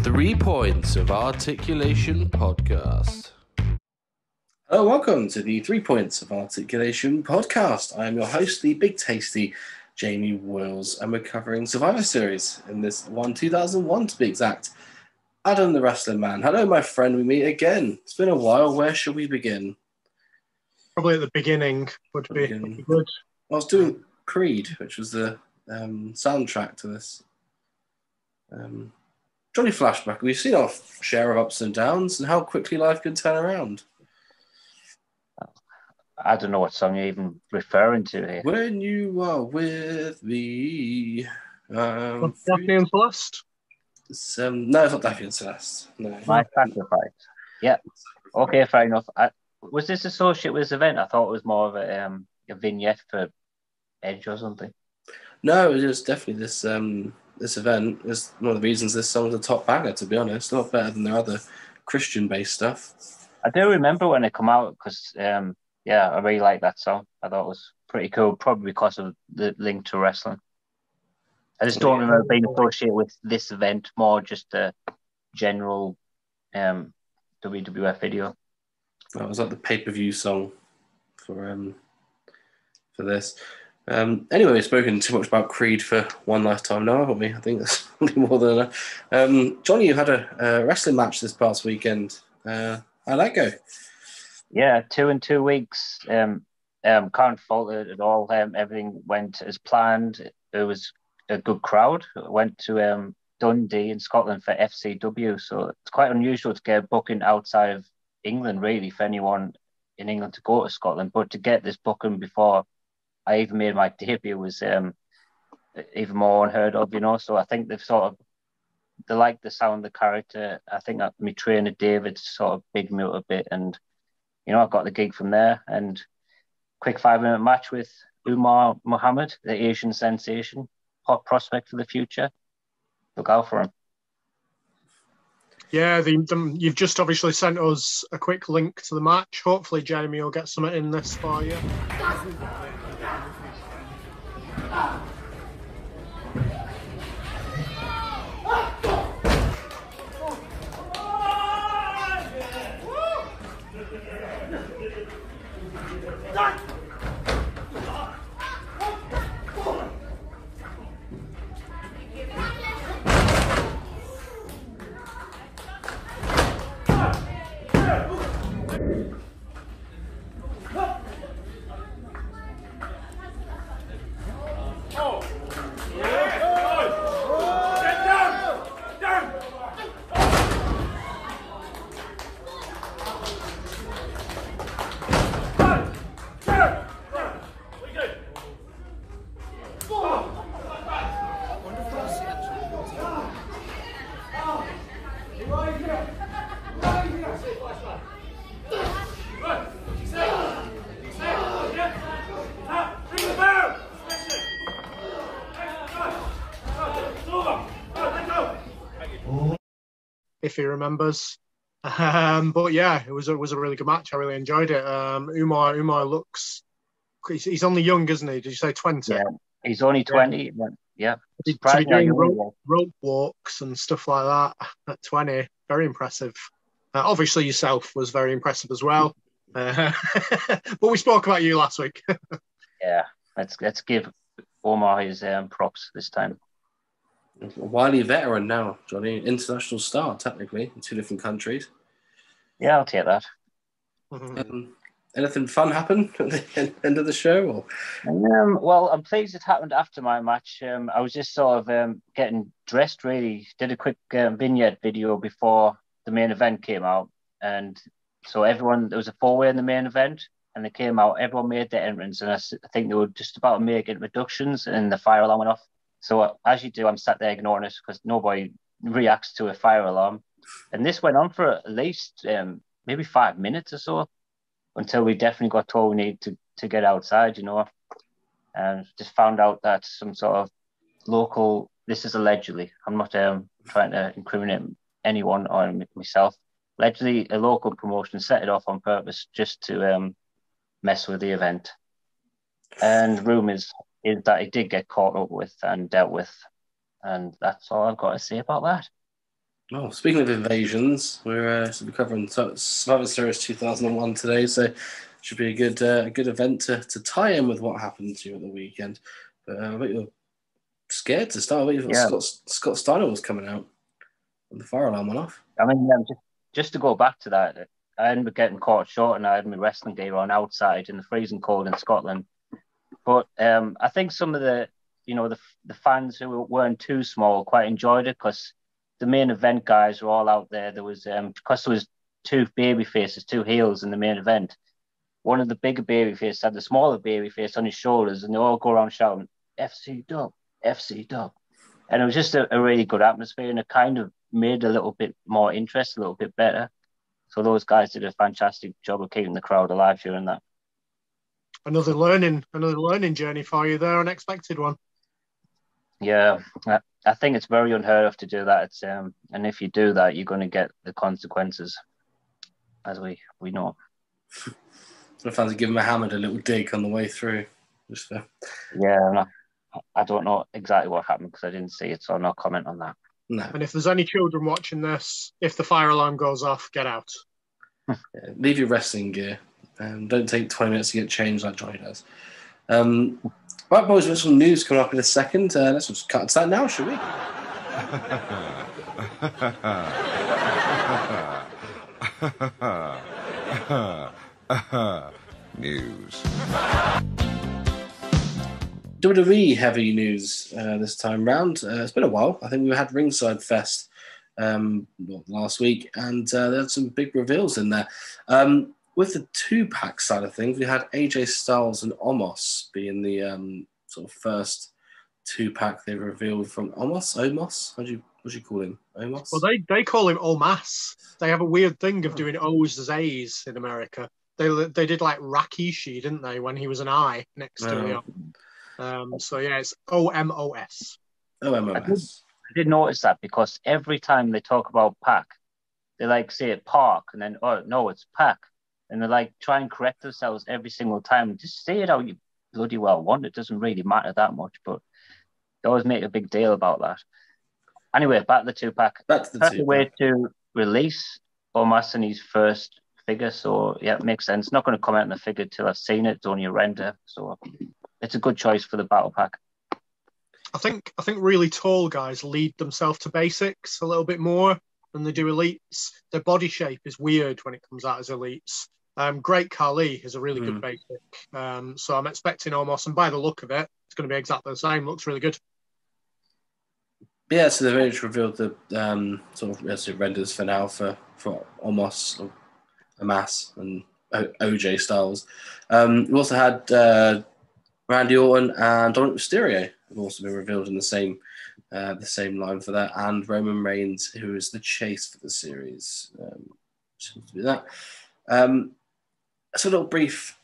3 Points of Articulation podcast. Hello, welcome to the 3 Points of Articulation podcast. I am your host, the big tasty Jamie Wills, and we're covering Survivor Series in this one, 2001 to be exact. Adam the Wrestling Man. Hello, my friend. We meet again. It's been a while. Where shall we begin? Probably at the beginning would be good. I was doing Creed, which was the soundtrack to this. Johnny Flashback. We've seen our share of ups and downs and how quickly life can turn around. I don't know what song you're even referring to here. When you are with me. Daphne and Celeste? No, it's not Daphne and Celeste. No. My Sacrifice. Yeah. Okay, fair enough. Was this associated with this event? I thought it was more of a vignette for Edge or something. No, it was definitely this event. Is one of the reasons this song's a top banger, to be honest. A lot better than their other Christian-based stuff. I do remember when it came out because, I really liked that song. I thought it was pretty cool, probably because of the link to wrestling. I just don't remember being associated with this event, more just a general WWF video. That was like the pay-per-view song for this. Anyway, we've spoken too much about Creed for one lifetime now, haven't we? I think that's probably more than enough. Johnny, you had a wrestling match this past weekend. How'd that go? Yeah, 2 in 2 weeks. Can't fault it at all. Everything went as planned. It was a good crowd. Went to Dundee in Scotland for FCW, so it's quite unusual to get a booking outside of England, really, for anyone in England to go to Scotland. But to get this booking before I even made my debut was even more unheard of, you know. So I think they like the sound of the character. I think that my trainer David sort of bigged me up a bit, and you know, I got the gig from there. And quick 5-minute match with Umar Muhammad, the Asian sensation, hot prospect for the future. Look out for him. Yeah, you've just obviously sent us a quick link to the match. Hopefully, Jamie will get something in this for you. If he remembers. But yeah, it was a really good match. I really enjoyed it. Umar looks... He's only young, isn't he? Did you say 20? Yeah, he's only 20. Yeah. To be doing rope walks and stuff like that at 20, very impressive. Obviously, yourself was very impressive as well. But we spoke about you last week. Yeah, let's give Omar his props this time. A wily veteran now, Johnny. International star, technically, in 2 different countries. Yeah, I'll take that. Anything fun happen at the end of the show? Well, I'm pleased it happened after my match. I was just sort of getting dressed, really. Did a quick vignette video before the main event came out. And so there was a 4-way in the main event, and they came out. Everyone made their entrance, and I think they were just about to make introductions, and the fire alarm went off. So as you do, I'm sat there ignoring it because nobody reacts to a fire alarm. And this went on for at least maybe 5 minutes or so until we definitely got told we need to get outside, you know. And just found out that some sort of local, this is allegedly, I'm not trying to incriminate anyone or myself, allegedly a local promotion set it off on purpose just to mess with the event. And rumours is that it did get caught up with and dealt with. And that's all I've got to say about that. Oh, speaking of invasions, we're covering Survivor Series 2001 today, so should be a good event to tie in with what happened to you at the weekend. But I bet you're scared to start. I bet you thought Scott Steiner was coming out and the fire alarm went off. I mean, just to go back to that, I ended up getting caught short and I had my wrestling gear on outside in the freezing cold in Scotland. But I think some of the fans who weren't too small quite enjoyed it because the main event guys were all out there. There was because there was two baby faces, two heels in the main event. One of the bigger baby faces had the smaller baby face on his shoulders, and they all go around shouting FC Dub, FC Dub. And it was just a really good atmosphere, and it kind of made a little bit more interest, a little bit better. So those guys did a fantastic job of keeping the crowd alive during that. Another learning journey for you there, unexpected one. Yeah, I think it's very unheard of to do that. It's and if you do that, you're going to get the consequences, as we know. The fans give Mohammed a little dig on the way through. Yeah, I don't know exactly what happened because I didn't see it, so I'll not comment on that. No. And if there's any children watching this, if the fire alarm goes off, get out. Yeah, leave your wrestling gear. Don't take 20 minutes to get changed like Johnny does. Right, boys, we've got some news coming up in a second. Let's just cut to that now, shall we? News. WWE heavy news this time round. It's been a while. I think we had Ringside Fest last week, and there had some big reveals in there. With the 2-pack side of things, we had AJ Styles and Omos being the sort of first 2-pack they revealed from Omos? What do you call him? Omos? Well, they call him Omas. They have a weird thing of doing O's as A's in America. They did like Rakishi, didn't they, when he was an I next to him. So yeah, it's OMOS. OMOS. I did notice that because every time they talk about Pac, they like say it Park and then, oh no, it's Pac. And they like try and correct themselves every single time. Just say it how you bloody well want. It doesn't really matter that much, but they always make a big deal about that. Anyway, back to the 2-pack. That's the way to release Omos in his first figure. So yeah, it makes sense. Not going to comment on the figure till I've seen it. It's only a render, so it's a good choice for the battle pack. I think really tall guys lead themselves to basics a little bit more than they do elites. Their body shape is weird when it comes out as elites. Great Khali is a really good basic. So I'm expecting Omos, and by the look of it, it's going to be exactly the same. Looks really good. Yeah, so they've already revealed the sort of renders for now for Omos, or Amas, and OJ Styles. We also had Randy Orton and Dominic Mysterio have also been revealed in the same line for that, and Roman Reigns, who is the chase for the series. Seems to be that. So a little brief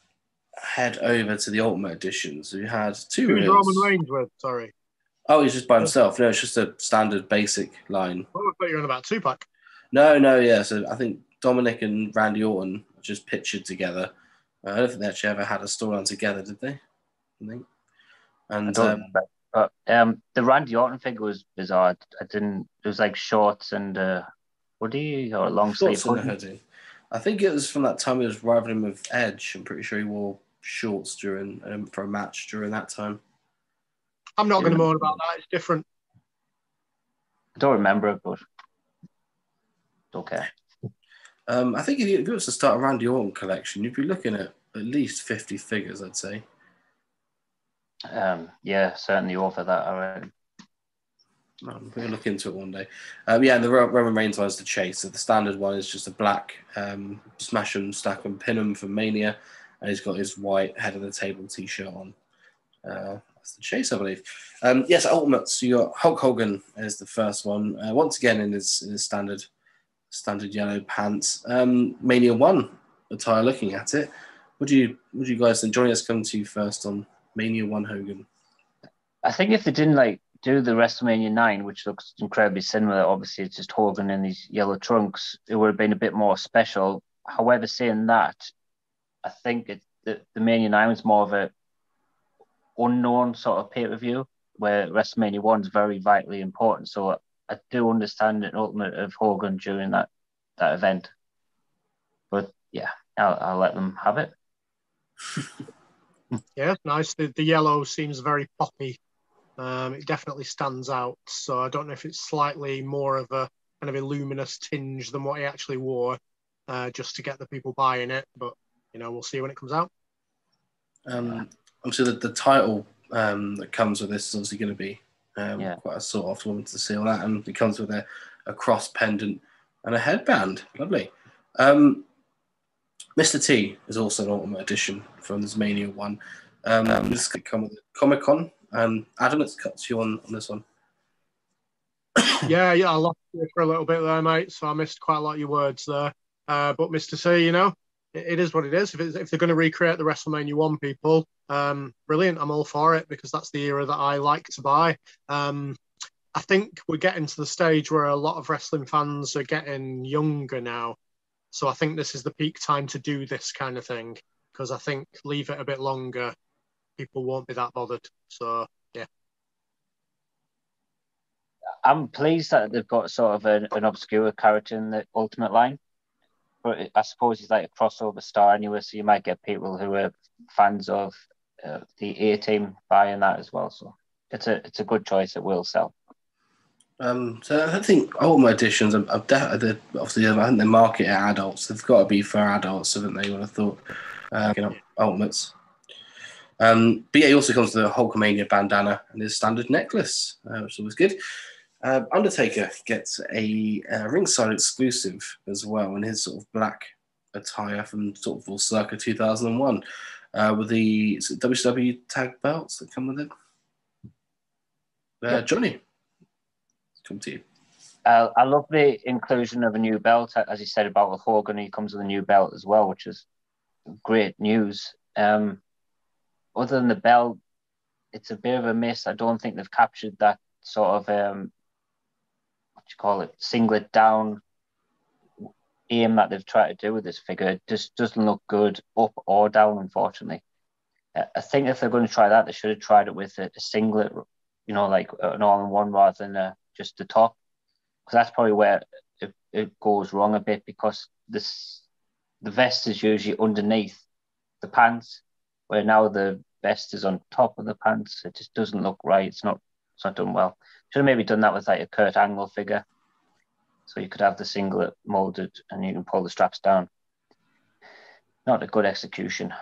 head over to the Ultimate Edition. So we had two Who's reveals. Roman Reigns with? Sorry. Oh, he's just by himself. No, it's just a standard basic line. Oh, I thought you were on about 2-pack. No, yeah. So I think Dominic and Randy Orton are just pictured together. I don't think they actually ever had a storyline together, did they? I think. And I don't remember. But the Randy Orton figure was bizarre. It was like shorts and hoodie or a long sleeve hoodie. I think it was from that time he was rivaling with Edge. I'm pretty sure he wore shorts during for a match during that time. I'm not going to moan about that. It's different. I don't remember it, but it's okay. I think if you was to start a Randy Orton collection, you'd be looking at least 50 figures, I'd say. Yeah, certainly over that already. I'm going to look into it one day. Yeah, and the Roman Reigns one is the chase. So the standard one is just a black smash 'em, stack 'em, pin 'em for Mania, and he's got his white head of the table t-shirt on. That's the chase, I believe. Yes, Ultimate. So you got Hulk Hogan as the first one. Once again in his standard yellow pants. Mania 1 attire. Looking at it, would you guys think? Johnny, let's come to you first on Mania 1 Hogan. I think if they didn't do the WrestleMania 9, which looks incredibly similar, obviously it's just Hogan in these yellow trunks, it would have been a bit more special. However, saying that, I think the Mania 9 was more of a unknown sort of pay-per-view, where WrestleMania 1 is very vitally important. So I do understand an ultimate of Hogan during that event. But yeah, I'll let them have it. Yeah, nice. The yellow seems very poppy. It definitely stands out. So I don't know if it's slightly more of a kind of a luminous tinge than what he actually wore, just to get the people buying it. But we'll see when it comes out. Obviously, the title that comes with this is obviously going to be quite a sought after one to see all that, and it comes with a cross pendant and a headband. Lovely. Mr. T is also an Ultimate Edition from this Mania one. This is going to come with Comic Con. Adam, let's cut to you on this one. Yeah, I lost you for a little bit there, mate. So I missed quite a lot of your words there. But Mr. C, it is what it is. If they're going to recreate the WrestleMania 1 people, brilliant. I'm all for it because that's the era that I like to buy. I think we're getting to the stage where a lot of wrestling fans are getting younger now. So I think this is the peak time to do this kind of thing because I think leave it a bit longer, people won't be that bothered. So, yeah. I'm pleased that they've got sort of an obscure character in the Ultimate line. But I suppose he's like a crossover star anyway, so you might get people who are fans of the A-Team buying that as well. So it's a good choice. It will sell. So I think Ultimate Editions, obviously, I think they market at adults. They've got to be for adults, haven't they? I would have thought, Ultimates. But yeah, he also comes with a Hulkamania bandana and his standard necklace, which was good. Undertaker gets a ringside exclusive as well in his sort of black attire from sort of circa 2001 with the WCW tag belts that come with it. Johnny, come to you. I love the inclusion of a new belt, as you said about with Hogan. He comes with a new belt as well, which is great news. Other than the belt, it's a bit of a miss. I don't think they've captured that sort of singlet down aim that they've tried to do with this figure. It just doesn't look good up or down, unfortunately. I think if they're going to try that, they should have tried it with a singlet, like an all-in-one rather than just the top, because that's probably where it goes wrong a bit, because the vest is usually underneath the pants, where now the vest is on top of the pants. It just doesn't look right. It's not done well. Should have maybe done that with like a Kurt Angle figure, so you could have the singlet molded and you can pull the straps down. Not a good execution.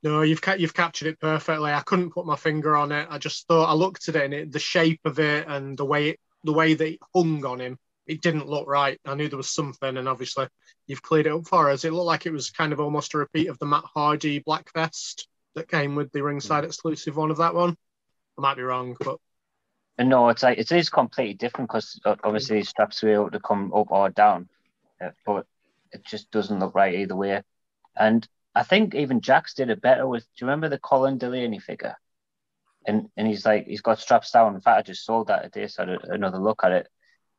No, you've captured it perfectly. I couldn't put my finger on it. I just thought, I looked at it and the shape of it and the way that it hung on him, it didn't look right. I knew there was something, and obviously you've cleared it up for us. It looked like it was kind of almost a repeat of the Matt Hardy black vest that came with the ringside exclusive one of that one. I might be wrong, but no, it is completely different, because obviously these straps are able to come up or down, but it just doesn't look right either way. And I think even Jax did it better with. Do you remember the Colin Delaney figure? And he's got straps down. In fact, I just sold that today, so I had another look at it.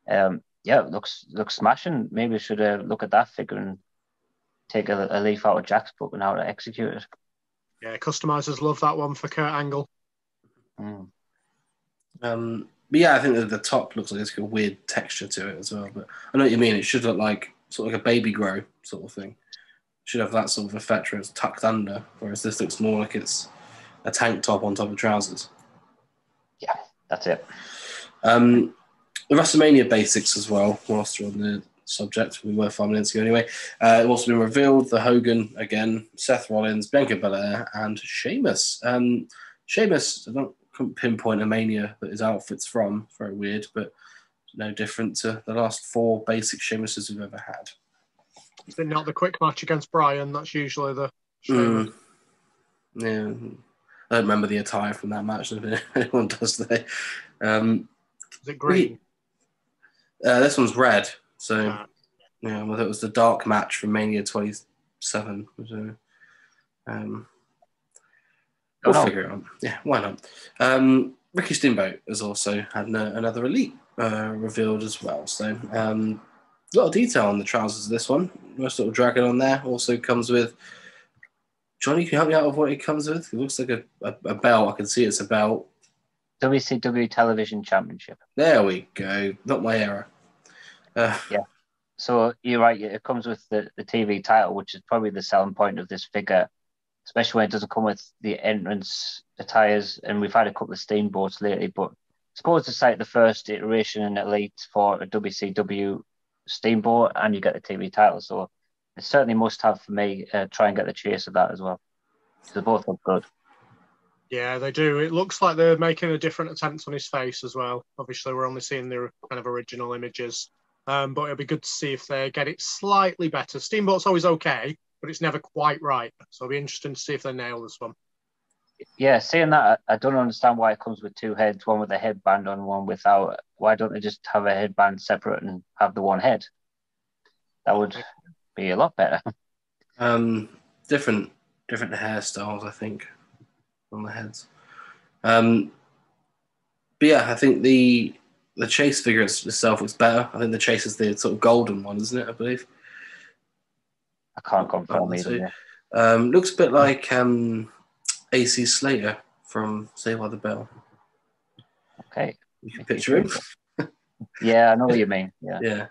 It looks smashing. Maybe I should look at that figure and take a leaf out of Jack's book and how to execute it. Yeah, customizers love that one for Kurt Angle. But yeah, I think that the top looks like it's got a weird texture to it as well. But I know what you mean. It should look like sort of like a baby grow sort of thing. Should have that sort of effect where it's tucked under, whereas this looks more like it's a tank top on top of trousers. Yeah, that's it. The WrestleMania basics as well, whilst we're on the subject, we were 5 minutes ago anyway. It's also been revealed, the Hogan again, Seth Rollins, Bianca Belair, and Sheamus. Sheamus, I couldn't pinpoint a Mania that his outfit's from. Very weird, but no different to the last 4 basic Sheamuses we've ever had. Is it not the quick match against Bryan? That's usually the Sheamus. Yeah. I don't remember the attire from that match. If anyone does, they. Is it green? This one's red. So, yeah, well, it was the dark match from Mania 27. So, we'll figure it out. Yeah, why not? Ricky Steamboat has also had another Elite revealed as well. So, a lot of detail on the trousers of this one. Nice little dragon on there. Also comes with. Johnny, can you help me out with what it comes with? It looks like a belt. I can see it's a belt. WCW Television Championship. There we go. Not my era. Yeah. So you're right. It comes with the TV title, which is probably the selling point of this figure, especially when it doesn't come with the entrance attires. And we've had a couple of steamboats lately, but I suppose it's like the first iteration in Elite for a WCW steamboat, and you get the TV title. So it's certainly must have for me. Try and get the chase of that as well. They both look good. Yeah, they do. It looks like they're making a different attempt on his face as well. Obviously, we're only seeing the kind of original images. But it'll be good to see if they get it slightly better. Steamboat's always okay, but it's never quite right. So it'll be interesting to see if they nail this one. Yeah, saying that, I don't understand why it comes with two heads, one with a headband on, one without. Why don't they just have a headband separate and have the one head? That would be a lot better. Different hairstyles, I think, on the heads. But yeah, I think the Chase figure itself looks better. I think the Chase is the sort of golden one, isn't it? I believe. I can't confirm either. Yeah. Looks a bit like AC Slater from Saved by the Bell. Okay. You can picture him. Yeah, I know what you mean. Yeah. Yeah.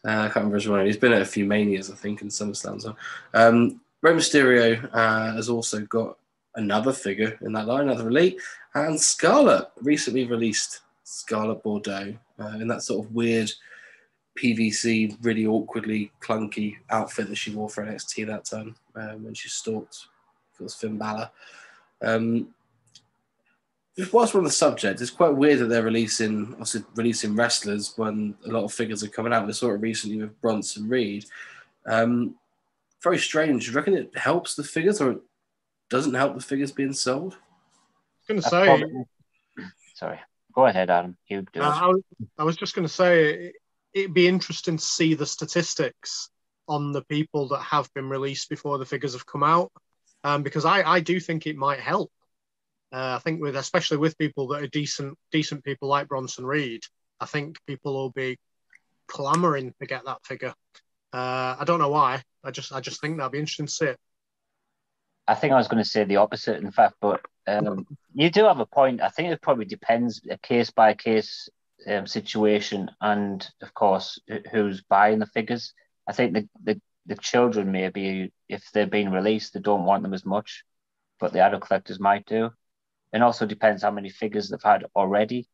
I can't remember his name. He's been at a few Manias, I think, in SummerSlam. So, Rey Mysterio has also got another figure in that line, another Elite, and Scarlett recently released Scarlett Bordeaux in that sort of weird PVC, really awkwardly clunky outfit that she wore for NXT that time when she stalked, it was Finn Balor. Whilst we're on the subject, it's quite weird that they're releasing wrestlers when a lot of figures are coming out. We saw it recently with Bronson Reed. Very strange. Do you reckon it helps the figures or it doesn't help the figures being sold? I was going to say... Sorry. Go ahead, Adam. You do it. I was just going to say it'd be interesting to see the statistics on the people that have been released before the figures have come out, because I do think it might help. I think especially with people that are decent people like Bronson Reed, I think people will be clamoring to get that figure. I don't know why. I just think that'd be interesting to see it. I think I was going to say the opposite, in fact, but you do have a point. I think it probably depends a case by case situation, and of course, who's buying the figures. I think the children maybe, if they're being released, they don't want them as much, but the adult collectors might do. It also depends how many figures they've had already.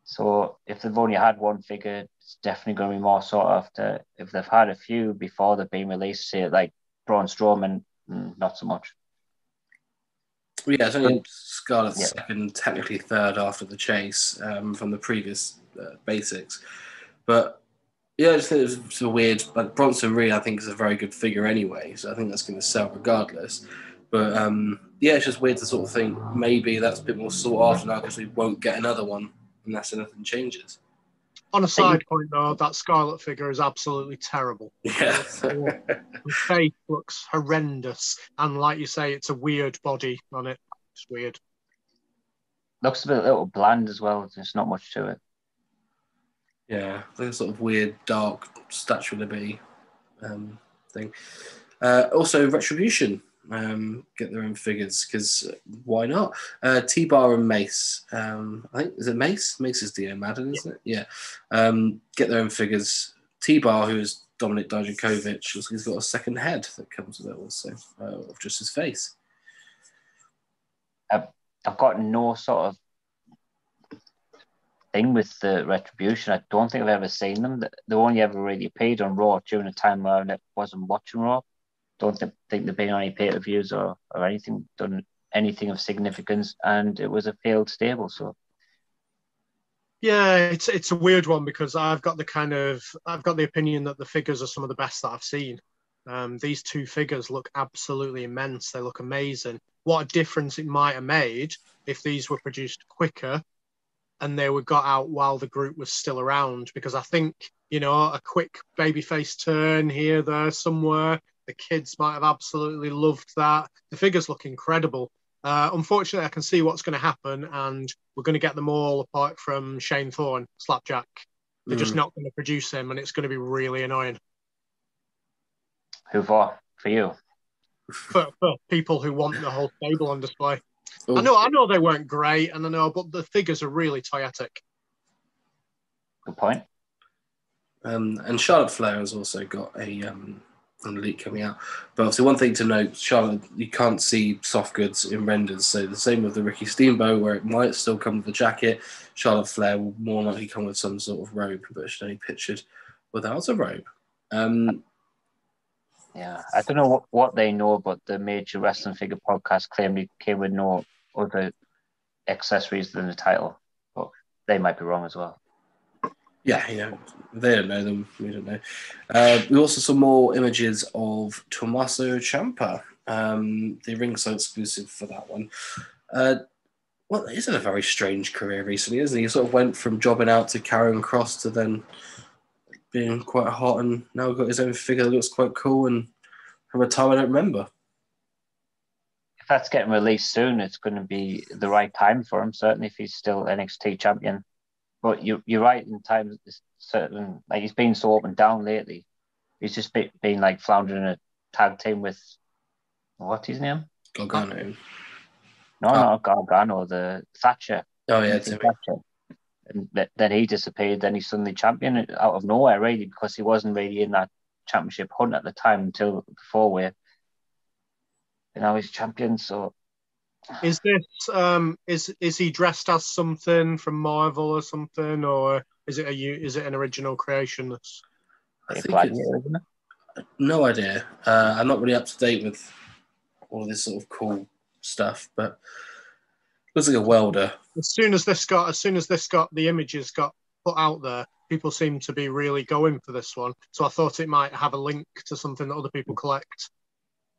So if they've only had one figure, it's definitely going to be more sought after. If they've had a few before they've been released, say like Braun Strowman, not so much. Well, yeah, it's only Scarlett's second, technically third after the Chase from the previous basics. But yeah, I just think it was a weird. Like Bronson Reed, I think is a very good figure anyway, so I think that's going to sell regardless. But yeah, it's just weird to sort of think maybe that's a bit more sought after now because we won't get another one unless anything changes. On a side point, though, that Scarlett figure is absolutely terrible. Yeah. The face looks horrendous. And like you say, it's a weird body on it. It's weird. Looks a little bland as well. There's not much to it. Yeah, like a sort of weird, dark Statue of Liberty thing. Also, Retribution get their own figures because why not? T-Bar and Mace. I think, is it Mace? Mace is Dio Madden, isn't it? Yeah. Get their own figures. T-Bar, who is Dominic Dijakovic, he's got a second head that comes with it also, of just his face. I've got no sort of thing with the Retribution. I don't think I've ever seen them. They only ever really appeared on Raw during a time where I wasn't watching Raw. Don't think they've been on any pay-per-views or anything, done anything of significance, and it was a failed stable. So yeah, it's a weird one because I've got the opinion that the figures are some of the best that I've seen. These two figures look absolutely immense. They look amazing. What a difference it might have made if these were produced quicker and they were got out while the group was still around. Because I think, a quick babyface turn here, there, somewhere, the kids might have absolutely loved that. The figures look incredible. Unfortunately, I can see what's going to happen, and we're going to get them all apart from Shane Thorne, Slapjack. They're just not going to produce him, and it's going to be really annoying. Who for you? For people who want the whole stable on display. I know they weren't great, and I know, but the figures are really toyetic. Good point. And Charlotte Flair has also got an elite coming out. But obviously, one thing to note, Charlotte, you can't see soft goods in renders. So the same with the Ricky Steamboat, where it might still come with a jacket. Charlotte Flair will more likely come with some sort of robe, but it's only pictured without a robe. Yeah, I don't know what they know, but the Major Wrestling Figure podcast claimed it came with no other accessories than the title. But they might be wrong as well. Yeah, they don't know them. We don't know. We also saw more images of Tommaso Ciampa, the ringside exclusive for that one. Well, he's had a very strange career recently, isn't he? He sort of went from jobbing out to Karrion Kross to then being quite hot, and now got his own figure that looks quite cool, and from a time I don't remember. If that's getting released soon, it's going to be the right time for him, certainly if he's still NXT champion. But you're right in times, certain, like he's been so up and down lately. He's just been like floundering in a tag team with, what's his name? Gargano. No, not Gargano, the Thatcher. Oh, yeah, Timmy. Thatcher. And then he disappeared. Then he's suddenly champion out of nowhere, really, because he wasn't really in that championship hunt at the time until the four-way. And now he's champion. So, is this is he dressed as something from Marvel or something, or is it an original creation? I think isn't it? No idea. I'm not really up to date with all this sort of cool stuff, but looks like a welder. As soon as the images got put out there, people seem to be really going for this one. So I thought it might have a link to something that other people collect.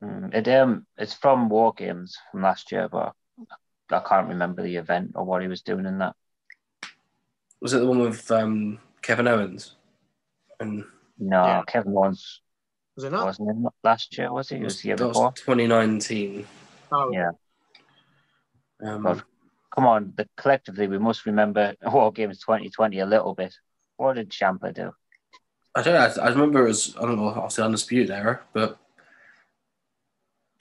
It's from War Games from last year, but I can't remember the event or what he was doing in that. Was it the one with Kevin Owens? No, Kevin Owens wasn't in last year, was he? It was the year before. 2019. Oh. Yeah. But come on, collectively we must remember War Games 2020 a little bit. What did Ciampa do? I don't know. I remember it was, I don't know, obviously Undisputed Era, but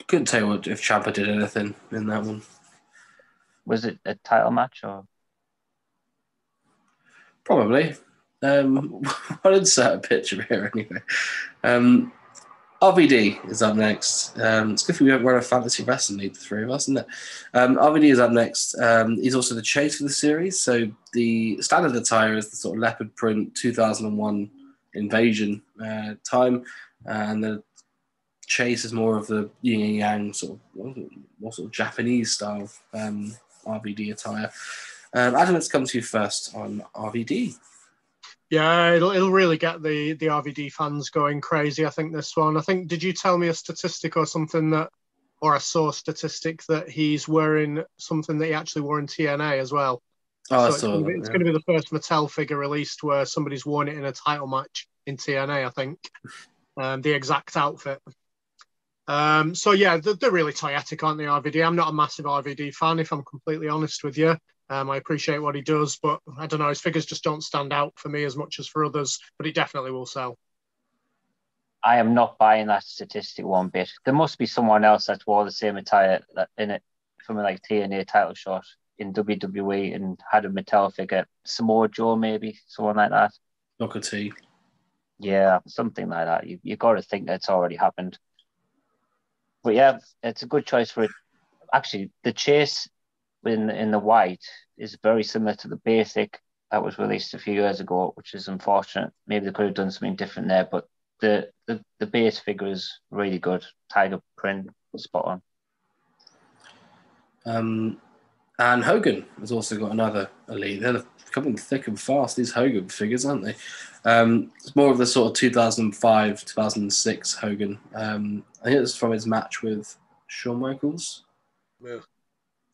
couldn't tell you if Ciampa did anything in that one. Was it a title match or? Probably. I'll insert a picture here anyway. RVD is up next. It's good if we don't run a fantasy wrestling league, the three of us, isn't it? RVD is up next. He's also the chase for the series. So the standard attire is the sort of leopard print 2001 invasion time, and the chase is more of the yin and yang sort of more sort of Japanese style RVD attire. Adam, let's come to you first on RVD. Yeah, it'll really get the RVD fans going crazy, I think, this one. Did you tell me a statistic or something or I saw a statistic that he's wearing something that he actually wore in TNA as well? Oh, so it's going to be the first Mattel figure released where somebody's worn it in a title match in TNA, I think. The exact outfit. So yeah, they're really toyetic, aren't they, RVD? I'm not a massive RVD fan, if I'm completely honest with you. I appreciate what he does, but I don't know, his figures just don't stand out for me as much as for others, but he definitely will sell. I am not buying that statistic one bit. There must be someone else that wore the same attire in it from like TNA title shot in WWE and had a Mattel figure. Samoa Joe, maybe, someone like that. Booker T. Yeah, something like that. You got to think that's already happened. But yeah, it's a good choice for it. Actually, the chase in the white is very similar to the basic that was released a few years ago, which is unfortunate. Maybe they could have done something different there, but the base figure is really good. Tiger print, spot on. And Hogan has also got another elite. They're coming thick and fast, these Hogan figures, aren't they? It's more of the sort of 2005, 2006 Hogan. I think it's from his match with Shawn Michaels.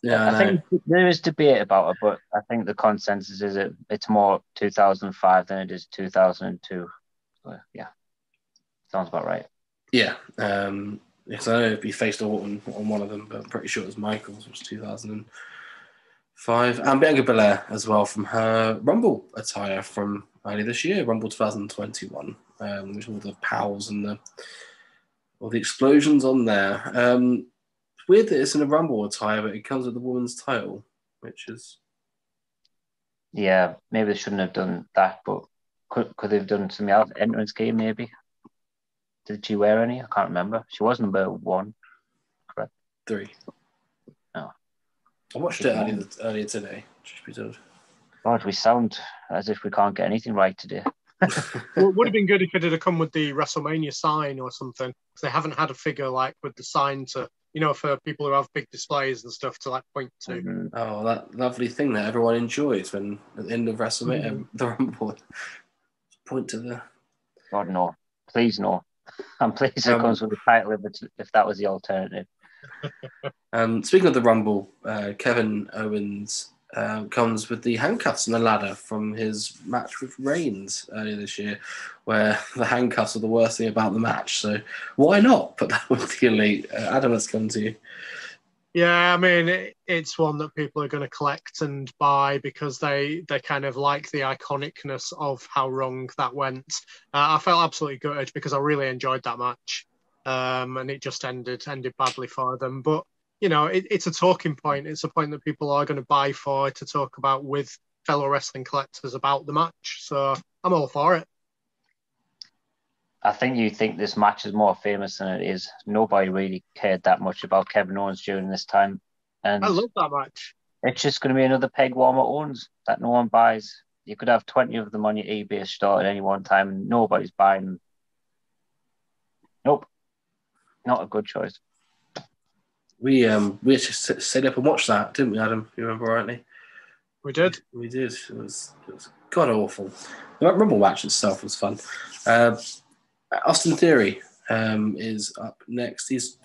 Yeah, I think there is debate about it, but I think the consensus is it's more 2005 than it is 2002. So, yeah, sounds about right. Yeah, yes, I know if he faced Orton on one of them, but I'm pretty sure it was Michaels, which was 2005. And Bianca Belair as well from her Rumble attire from earlier this year, Rumble 2021, which all the pals and all the explosions on there. weird that it's in a Rumble attire, but it comes with the woman's title, which is... Yeah, maybe they shouldn't have done that, but could they have done something else? Entrance game, maybe? Did she wear any? I can't remember. She was number 1, correct? 3. Oh. I watched it earlier today, just be told. God, we sound as if we can't get anything right today. Well, it would have been good if it had come with the WrestleMania sign or something, because they haven't had a figure like with the sign to, for people who have big displays and stuff to like point to. Mm-hmm. Oh, that lovely thing that everyone enjoys when at the end of WrestleMania, the Rumble, point to the... God, no. Please, no. I'm pleased it comes with the title if that was the alternative. Speaking of the Rumble, Kevin Owens comes with the handcuffs and the ladder from his match with Reigns earlier this year, where the handcuffs are the worst thing about the match. So why not put that with the Elite? Adam, let's come to you. Yeah, I mean, it's one that people are going to collect and buy because they kind of like the iconicness of how wrong that went. I felt absolutely gutted because I really enjoyed that match, and it just ended badly for them. But it's a talking point. It's a point that people are going to buy for to talk about with fellow wrestling collectors about the match. So I'm all for it. I think you think this match is more famous than it is. Nobody really cared that much about Kevin Owens during this time. And I love that match. It's just going to be another peg warmer Owens that no one buys. You could have 20 of them on your eBay store at any one time and nobody's buying them. Nope. Not a good choice. We just stayed up and watched that, didn't we, Adam? You remember rightly? We did. We did. It was god awful. The Rumble match itself was fun. Austin Theory is up next. He's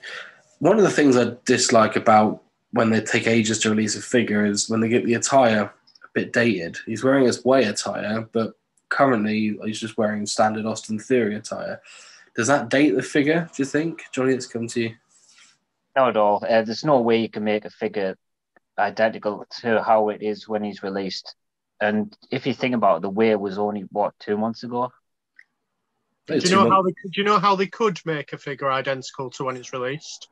one of the things I dislike about when they take ages to release a figure is when they get the attire a bit dated. He's wearing his way attire, but currently he's just wearing standard Austin Theory attire. Does that date the figure, do you think? Johnny, let's come to you. Not at all. There's no way you can make a figure identical to how it is when he's released. And if you think about it, the way was only, 2 months ago? Do you know how they could make a figure identical to when it's released?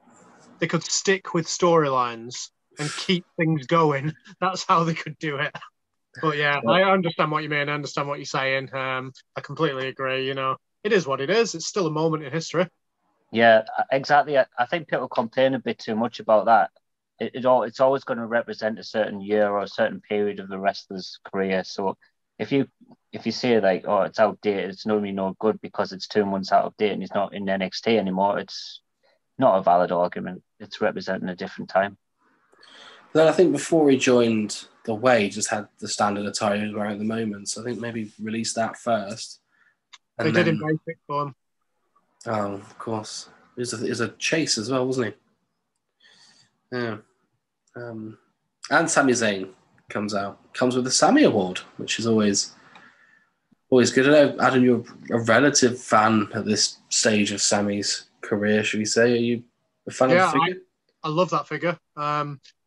They could stick with storylines and keep things going. That's how they could do it. But yeah, I understand what you mean. I understand what you're saying. I completely agree. It is what it is. It's still a moment in history. Yeah, exactly. I think people complain a bit too much about that. It's always going to represent a certain year or a certain period of the wrestler's career. So if you say like, oh, it's outdated, it's normally no good because it's 2 months out of date and he's not in NXT anymore, it's not a valid argument. It's representing a different time. Then I think before he joined The Way, he just had the standard attire he's wearing at the moment. So I think maybe release that first. They did in basic for him. Oh, of course. He was a chase as well, wasn't he? Yeah. And Sami Zayn comes with the Sami Award, which is always good. I know, Adam, you're a relative fan at this stage of Sami's career, should we say? Are you a fan of the figure? I love that figure.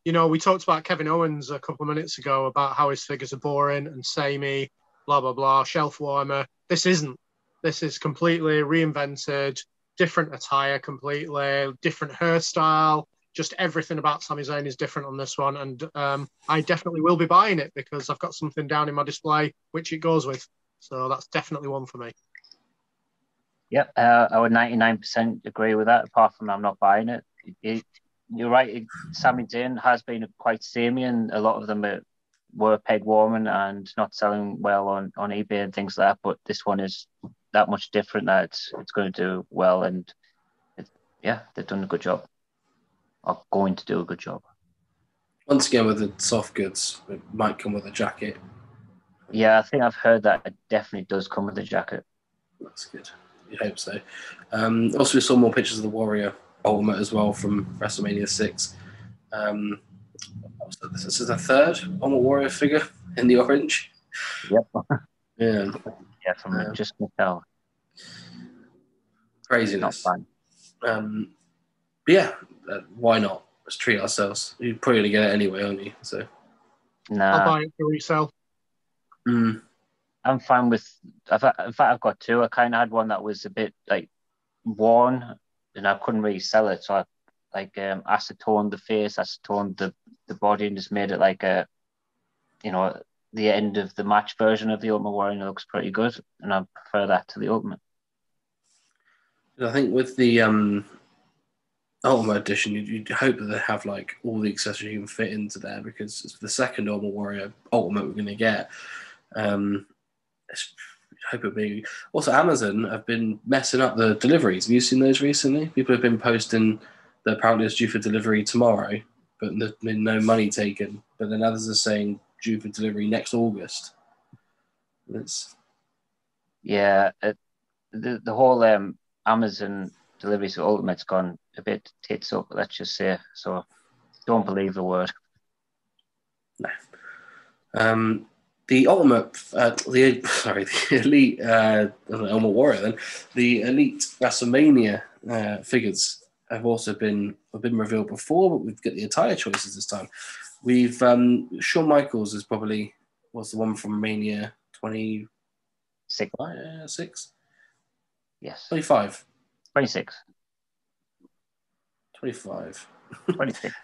We talked about Kevin Owens a couple of minutes ago about how his figures are boring and samey, blah, blah, blah, shelf warmer. This isn't. This is completely reinvented, different attire completely, different hairstyle. Just everything about Sami Zayn is different on this one. And I definitely will be buying it because I've got something down in my display which it goes with. So that's definitely one for me. Yep, I would 99% agree with that, apart from I'm not buying it. You're right, Sami Zayn has been quite samey and a lot of them were peg warming and not selling well on eBay and things like that, but this one is that much different that it's going to do well, and they've done a good job. Are going to do a good job. Once again, with the soft goods, it might come with a jacket. Yeah, I think I've heard that it definitely does come with a jacket. That's good. You hope so. Also, we saw more pictures of the Warrior Ultimate as well from WrestleMania 6. This is a third Ultimate Warrior figure in the orange. Yep. Yeah. Yeah, from just Mattel. Craziness. Not fun. Why not? Let's treat ourselves. You're probably going to get it anyway, aren't you? So. Nah. I'll buy it for resale. I'm fine with... In fact, I've got two. I kind of had one that was a bit, like, worn, and I couldn't really sell it, so like acetoned the face, acetoned the body, and just made it like a, the end of the match version of the Ultimate Warrior. And it looks pretty good, and I prefer that to the Ultimate. I think with the Ultimate Edition, you'd hope that they have like all the accessories you can fit into there, because it's the second Ultimate Warrior Ultimate we're going to get. I hope it'll be. Also, Amazon have been messing up the deliveries. Have you seen those recently? People have been posting that apparently it's due for delivery tomorrow, but there's been no money taken. But then others are saying due for delivery next August. The whole Amazon deliveries of Ultimate's gone a bit tits up, let's just say. So don't believe the word. No. The Ultimate, the Elite, Ultimate Warrior, then the Elite Wrestlemania figures have also been revealed before, but we've got the attire choices this time. We've Shawn Michaels is probably was the one from Mania 26. Yes. 25. 26. 25. 26.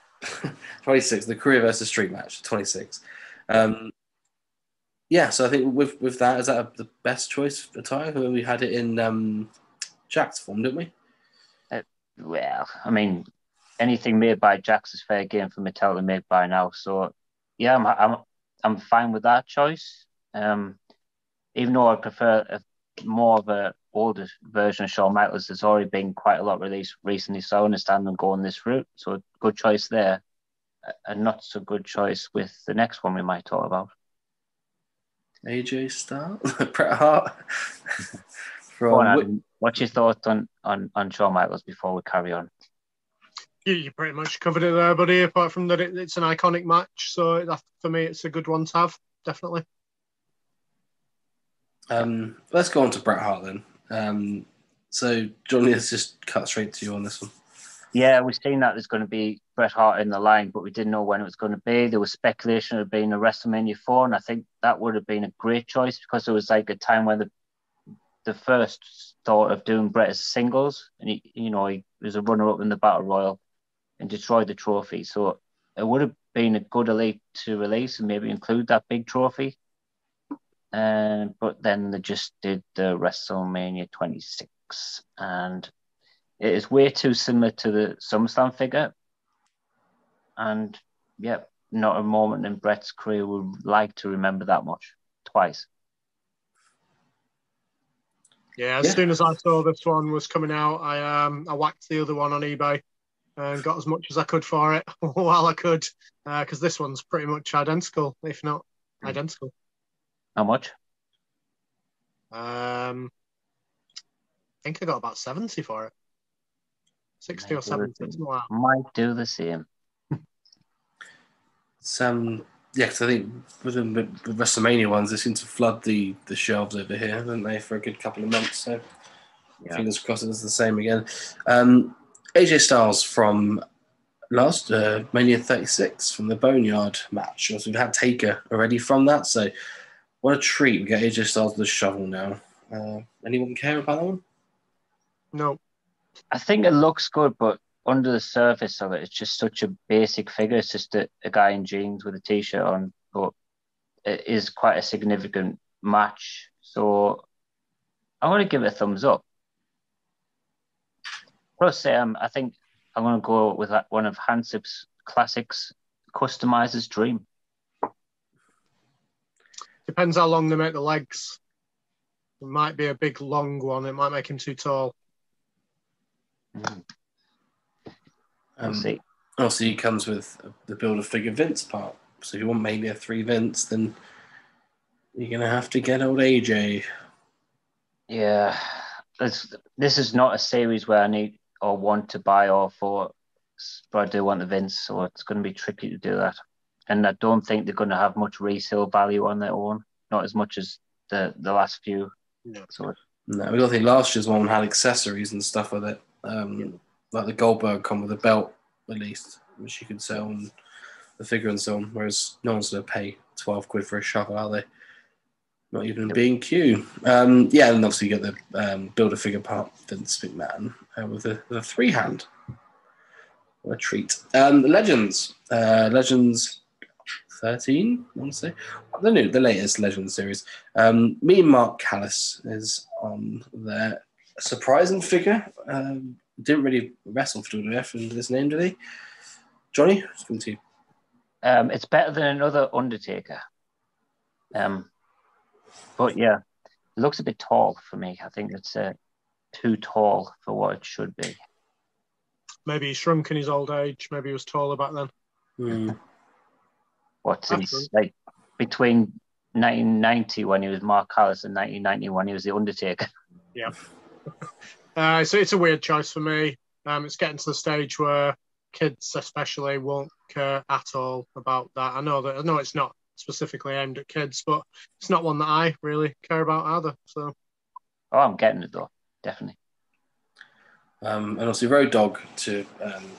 26. The career versus street match. 26. Yeah, so I think with that, is that the best choice attire? We had it in Jack's form, didn't we? Well, I mean, anything made by Jack's is fair game for Mattel to make by now. So, yeah, I'm fine with that choice. Even though I prefer more of a older version of Shawn Michaels, there's already been quite a lot released recently, so I understand them going this route. So, good choice there. A not so good choice with the next one we might talk about. AJ Styles, Bret Hart. What's your thoughts on Shawn Michaels before we carry on? You pretty much covered it there, buddy. Apart from that, it's an iconic match, so for me, it's a good one to have, definitely. Let's go on to Bret Hart then. So, Johnny, let's just cut straight to you on this one. Yeah, we've seen that there's going to be Bret Hart in the line, but we didn't know when it was going to be. There was speculation of being a WrestleMania 4, and I think that would have been a great choice because it was like a time when the first thought of doing Bret as singles, and he was a runner-up in the Battle Royal and destroyed the trophy. So it would have been a good Elite to release and maybe include that big trophy. But then they just did the WrestleMania 26, and it is way too similar to the SummerSlam figure. And, yeah, not a moment in Bret's career would like to remember that much. Twice. Yeah, as soon as I saw this one was coming out, I whacked the other one on eBay and got as much as I could for it while I could, because this one's pretty much identical, if not identical. How much? I think I got about 70 for it. 60 or 70. Might do the same. Yes, I think with the WrestleMania ones, they seem to flood the shelves over here, don't they, for a good couple of months. So fingers crossed it's the same again. AJ Styles from last Mania 36 from the Boneyard match. Also, we've had Taker already from that, so what a treat. We get AJ Styles with the shovel now. Anyone care about that one? No. I think it looks good, but under the surface of it, it's just such a basic figure. It's just a guy in jeans with a t-shirt on, but it is quite a significant match. So I want to give it a thumbs up. Plus, I think I'm going to go with one of Hansip's classics, Customizer's Dream. Depends how long they make the legs. It might be a big, long one. It might make him too tall. We'll see. Also, he comes with the Build-A-Figure Vince part. So if you want Mania 3 Vince, then you're going to have to get old AJ. Yeah. This is not a series where I need or want to buy all four, but I do want the Vince, so it's going to be tricky to do that. And I don't think they're going to have much resale value on their own, not as much as the last few. No. We don't think last year's one had accessories and stuff with it. Like the Goldberg come with a belt, at least, which you could sell on the figure and so on, whereas no one's going to pay 12 quid for a shovel, are they? Not even being Q. And obviously you get the Build-A-Figure part, Vince McMahon, with the three-hand. What a treat. Legends. Legends 13, I want to say. The latest Legends series. Me and Mark Callis is on there. A surprising figure. Didn't really wrestle for WWF under this name, did he? Johnny, it's coming to you. It's better than another Undertaker. But yeah, it looks a bit tall for me. I think it's too tall for what it should be. Maybe he shrunk in his old age. Maybe he was taller back then. What, since like between 1990 when he was Mark Callis and 1990 when he was the Undertaker? Yeah. So it's a weird choice for me. It's getting to the stage where kids especially won't care at all about that. I know it's not specifically aimed at kids, but it's not one that I really care about either. So, I'm getting it though, definitely. And also Road Dogg to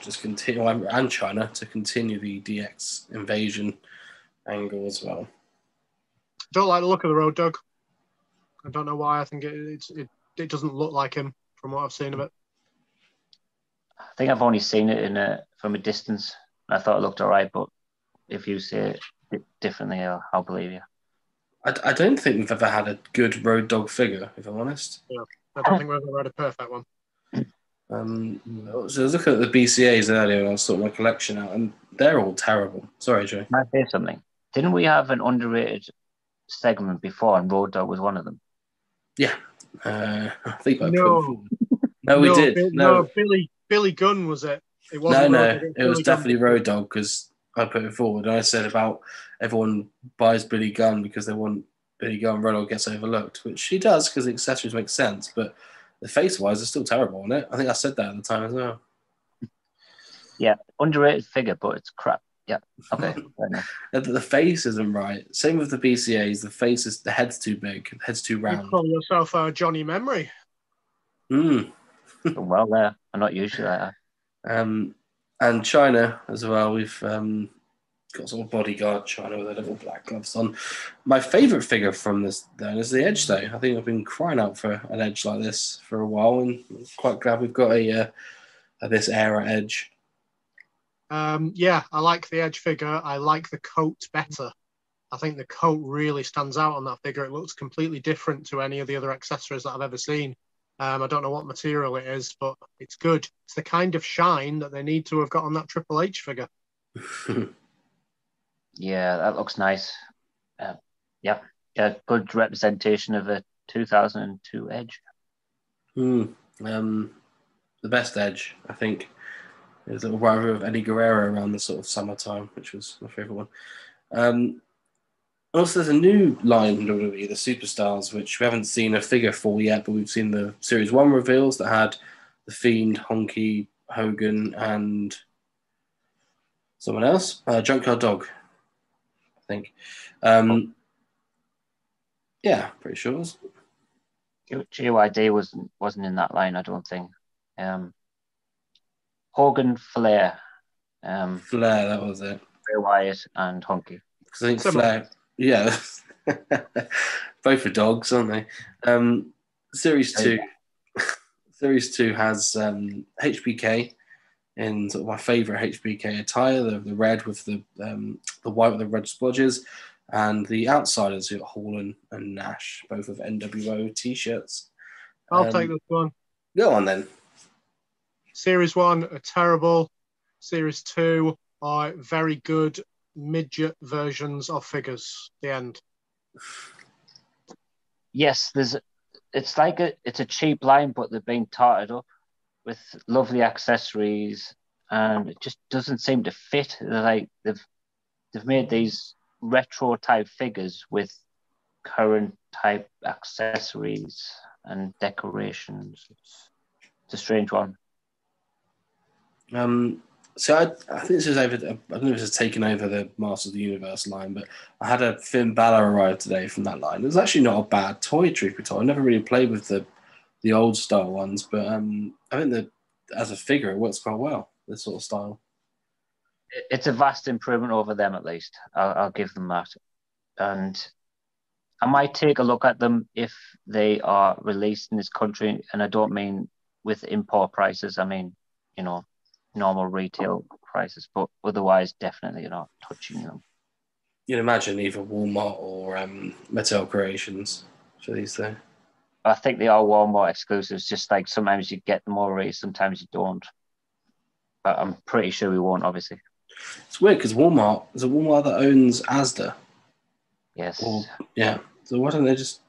just continue, and China to continue the DX invasion angle as well. I don't like the look of the Road Dogg. I don't know why. I think it doesn't look like him from what I've seen of it. I think I've only seen it from a distance. I thought it looked all right, but if you say it differently, I'll believe you. I don't think we've ever had a good Road Dogg figure, if I'm honest. Yeah, I don't think we've ever had a perfect one. So I was looking at the BCAs earlier, and I was sorting my collection out, and they're all terrible. Sorry, Joe. Can I say something? Didn't we have an underrated segment before, and Road Dogg was one of them? Yeah, I think I No. No, we did. No, Billy Gunn was it? It wasn't. No, it was definitely Road Dogg because I put it forward. And I said about everyone buys Billy Gunn because they want Billy Gunn. Road Dogg gets overlooked, which he does because the accessories make sense, but the face-wise is still terrible, isn't it? I think I said that at the time as well. Yeah, underrated figure, but it's crap. Yeah, okay. The face isn't right. Same with the BCAs. The head's too big. The head's too round. You call yourself Johnny Memory. Well, there. I'm not usually like that. And China as well. We've got sort of bodyguard China with a little black gloves on. My favourite figure from this then is the Edge, though. I think I've been crying out for an Edge like this for a while, and I'm quite glad we've got a this era Edge. Yeah, I like the Edge figure. I like the coat better. I think the coat really stands out on that figure. It looks completely different to any of the other accessories that I've ever seen. I don't know what material it is, but it's good. It's the kind of shine that they need to have got on that Triple H figure. Yeah, that looks nice. Yeah, good representation of a 2002 Edge. The best Edge, I think, is a little rival of Eddie Guerrero around the sort of summertime, which was my favourite one. Also, there's a new line in WWE, the Superstars, which we haven't seen a figure for yet, but we've seen the Series 1 reveals that had The Fiend, Honky, Hogan, and someone else, Junkyard Dog, I think. Yeah, pretty sure. JYD wasn't in that line, I don't think. Hogan, Flair. Flair, that was it. Bray Wyatt and Honky. Because I think Flair, yeah, both are dogs, aren't they? Series 2 has HBK in sort of my favourite HBK attire, the red with the white with the red splodges, and the outsiders, who are Hall and Nash, both with NWO t-shirts. I'll take this one. Go on then. Series 1 are terrible. Series 2 are very good midget versions of figures. The end. Yes, it's a cheap line, but they're being tarted up with lovely accessories, and it just doesn't seem to fit. Like they've made these retro type figures with current type accessories and decorations. It's a strange one. So I think this is over. I don't know if this is taken over the Masters of the Universe line, but I had a Finn Balor arrive today from that line. It was actually not a bad toy, truth be told. I never really played with the old style ones, but I think that as a figure, it works quite well. This sort of style. It's a vast improvement over them, at least. I'll give them that, and I might take a look at them if they are released in this country. And I don't mean with import prices. I mean, normal retail prices, but otherwise definitely you're not touching them. You'd imagine either Walmart or Mattel Creations for these things. I think they are Walmart exclusives, just like sometimes you get them already, sometimes you don't. But I'm pretty sure we won't, obviously. It's weird because Walmart, is it Walmart that owns Asda? Yes. Yeah. So why don't they just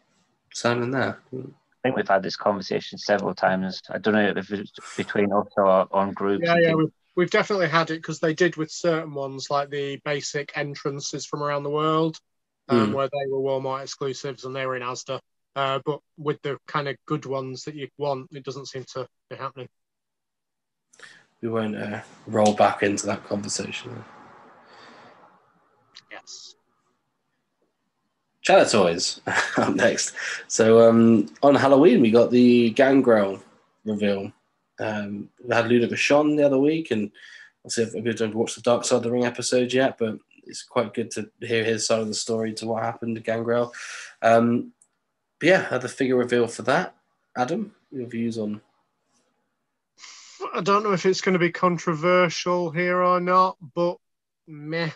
sell them in there? I think we've had this conversation several times. I don't know if it's between us or on groups. Yeah, we've definitely had it because they did with certain ones, like the basic entrances from around the world, where they were Walmart exclusives and they were in Asda. But with the kind of good ones that you want, it doesn't seem to be happening. We won't roll back into that conversation. Yes. Chella Toys up next. So on Halloween, we got the Gangrel reveal. We had Luda Vachon the other week, and I'll see if we don't watch the Dark Side of the Ring episode yet, but it's quite good to hear his side of the story to what happened to Gangrel. But yeah, had the figure reveal for that. Adam, your views on? I don't know if it's going to be controversial here or not, but meh.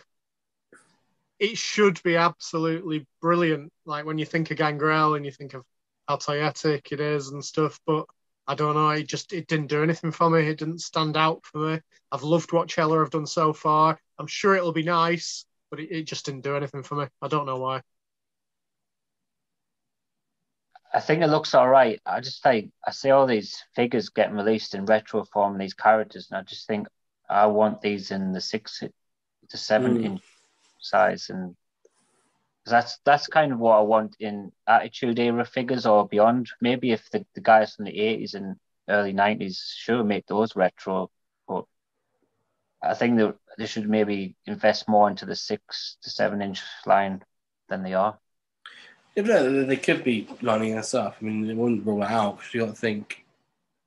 It should be absolutely brilliant. Like when you think of Gangrel and you think of how toyetic it is and stuff, but I don't know. It didn't do anything for me. It didn't stand out for me. I've loved what Chella have done so far. I'm sure it'll be nice, but it just didn't do anything for me. I don't know why. I think it looks all right. I see all these figures getting released in retro form, these characters, and I just think I want these in the 6 to 7 inch size, and that's kind of what I want in Attitude Era figures or beyond. Maybe if the guys from the 80s and early 90s, sure, make those retro, but I think that they should maybe invest more into the 6 to 7 inch line than they are. Yeah, but they could be lining this up. I mean, they wouldn't rule it out because you got to think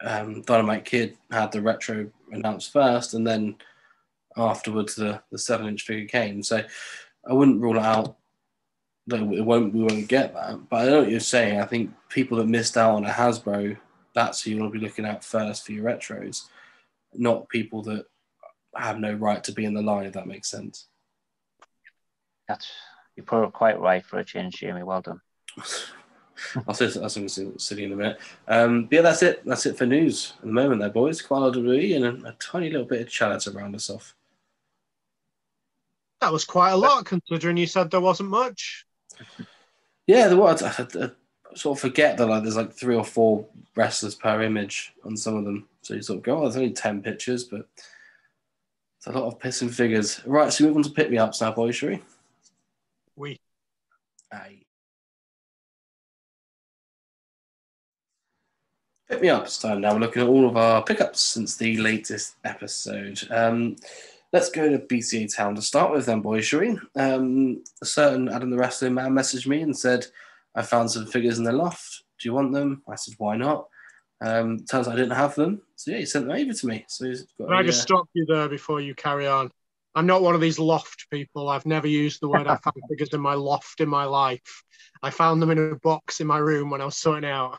Dynamite Kid had the retro announced first, and then afterwards the 7-inch figure came. So I wouldn't rule it out that we won't get that. But I know what you're saying. I think people that missed out on a Hasbro, that's who you want to be looking at first for your retros, not people that have no right to be in the line, if that makes sense. You're probably quite right for a change, Jamie. Well done. I'll say that's going to City in a minute. But yeah, that's it. That's it for news at the moment, there, boys. Quite a lot of WWE and a tiny little bit of Chella to round us off. That was quite a lot, considering you said there wasn't much. Yeah, there was. I sort of forget that there's like 3 or 4 wrestlers per image on some of them. So you sort of go, oh, there's only 10 pictures, but it's a lot of pissing figures. Right, so we move on to pick-me-ups now, boys, shall we? Aye. Pick-me-ups time now. We're looking at all of our pickups since the latest episode. Let's go to BCA Town to start with then, boys, shall we? A certain Adam the Wrestling Man messaged me and said, I found some figures in the loft. Do you want them? I said, why not? Turns out I didn't have them. So yeah, he sent them over to me. So he's got Can I just stop you there before you carry on? I'm not one of these loft people. I've never used the word I found figures in my loft in my life. I found them in a box in my room when I was sorting out.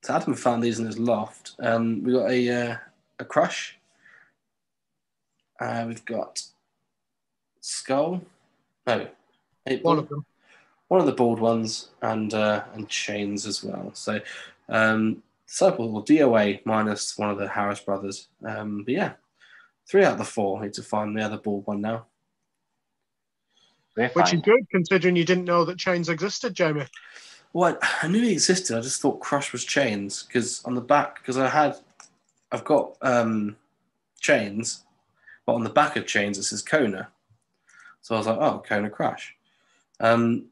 So Adam found these in his loft. We got a Crush. We've got Skull. No, One of them. One of the bald ones, and Chains as well. So Disciple or DOA minus one of the Harris brothers. But yeah, 3 out of the 4. Need to find the other bald one now. Which is good, considering you didn't know that Chains existed, Jamie. Well, I knew he existed. I just thought Crush was Chains because on the back, because I've got Chains, but on the back of Chains it says Kona. So I was like, oh, Kona Crush. And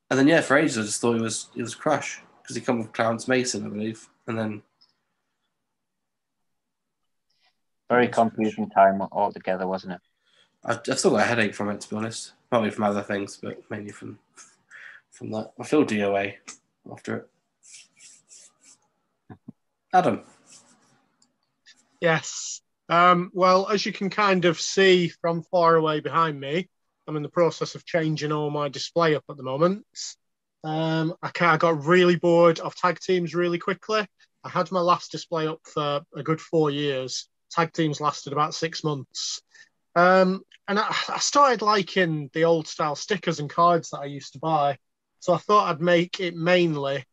then yeah, for ages I just thought it was Crush because he come with Clarence Mason, I believe, and then very confusing time altogether, wasn't it? I've still got a headache from it, to be honest. Probably from other things, but mainly from that. I feel DOA after it. Adam. Yes. Well, as you can kind of see from far away behind me, I'm in the process of changing all my display up at the moment. I got really bored of tag teams really quickly. I had my last display up for a good 4 years, Tag teams lasted about 6 months. And I started liking the old style stickers and cards that I used to buy. So I thought I'd make it mainly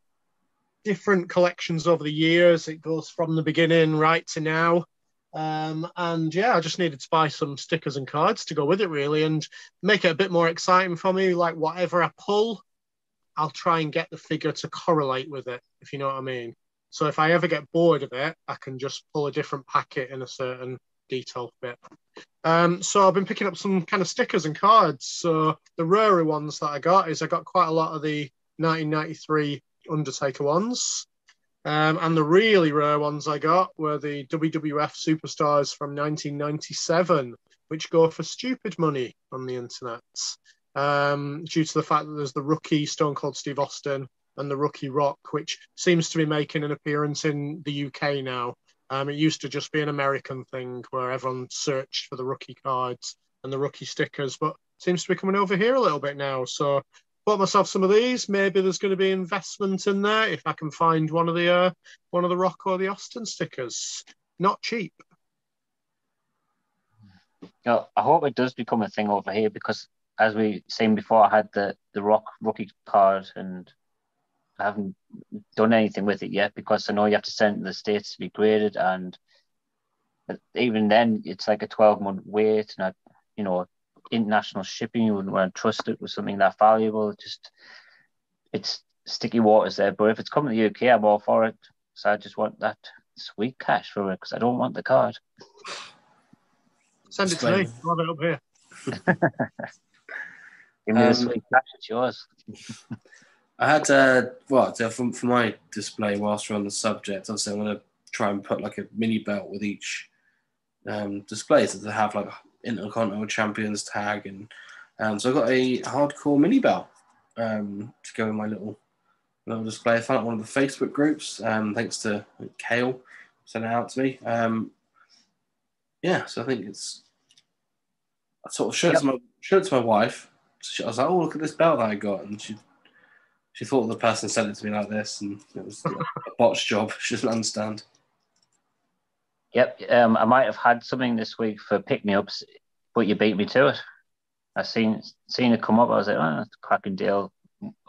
different collections over the years. It goes from the beginning right to now. And yeah, I just needed to buy some stickers and cards to go with it, really, and make it a bit more exciting for me. Like, whatever I pull, I'll try and get the figure to correlate with it, if you know what I mean. So if I ever get bored of it, I can just pull a different packet in a certain detail bit. So I've been picking up some kind of stickers and cards. So the rarer ones that I got quite a lot of the 1993 Undertaker ones. And the really rare ones I got were the WWF Superstars from 1997, which go for stupid money on the internet, due to the fact that there's the rookie Stone Cold Steve Austin and the rookie Rock, which seems to be making an appearance in the UK now. It used to just be an American thing where everyone searched for the rookie cards and the rookie stickers, but seems to be coming over here a little bit now. So bought myself some of these. Maybe there's going to be investment in there if I can find one of the Rock or the Austin stickers. Not cheap. I hope it does become a thing over here, because as we seen before, I had the Rock rookie card and I haven't done anything with it yet, because I know you have to send it to the States to be graded, and even then it's like a 12-month wait, and international shipping, you wouldn't want to trust it with something that valuable. It's sticky waters there, but if it's coming to the UK, I'm all for it. So I just want that sweet cash for it, because I don't want the card. Send it to me. I'll have it up here. Give me the sweet cash, it's yours. I had for my display, whilst we're on the subject, obviously I'm going to try and put like a mini belt with each display, so to have like Intercontinental Champions tag, and so I got a hardcore mini belt to go in my little display. I found it one of the Facebook groups, thanks to Kale, sent it out to me. So I think I sort of showed it to my wife. I was like, "Oh, look at this belt that I got," and she thought the person sent it to me like this, and it was a botched job. She doesn't understand. Yep, I might have had something this week for pick-me-ups, but you beat me to it. I seen it come up. I was like, "Oh, that's a cracking deal."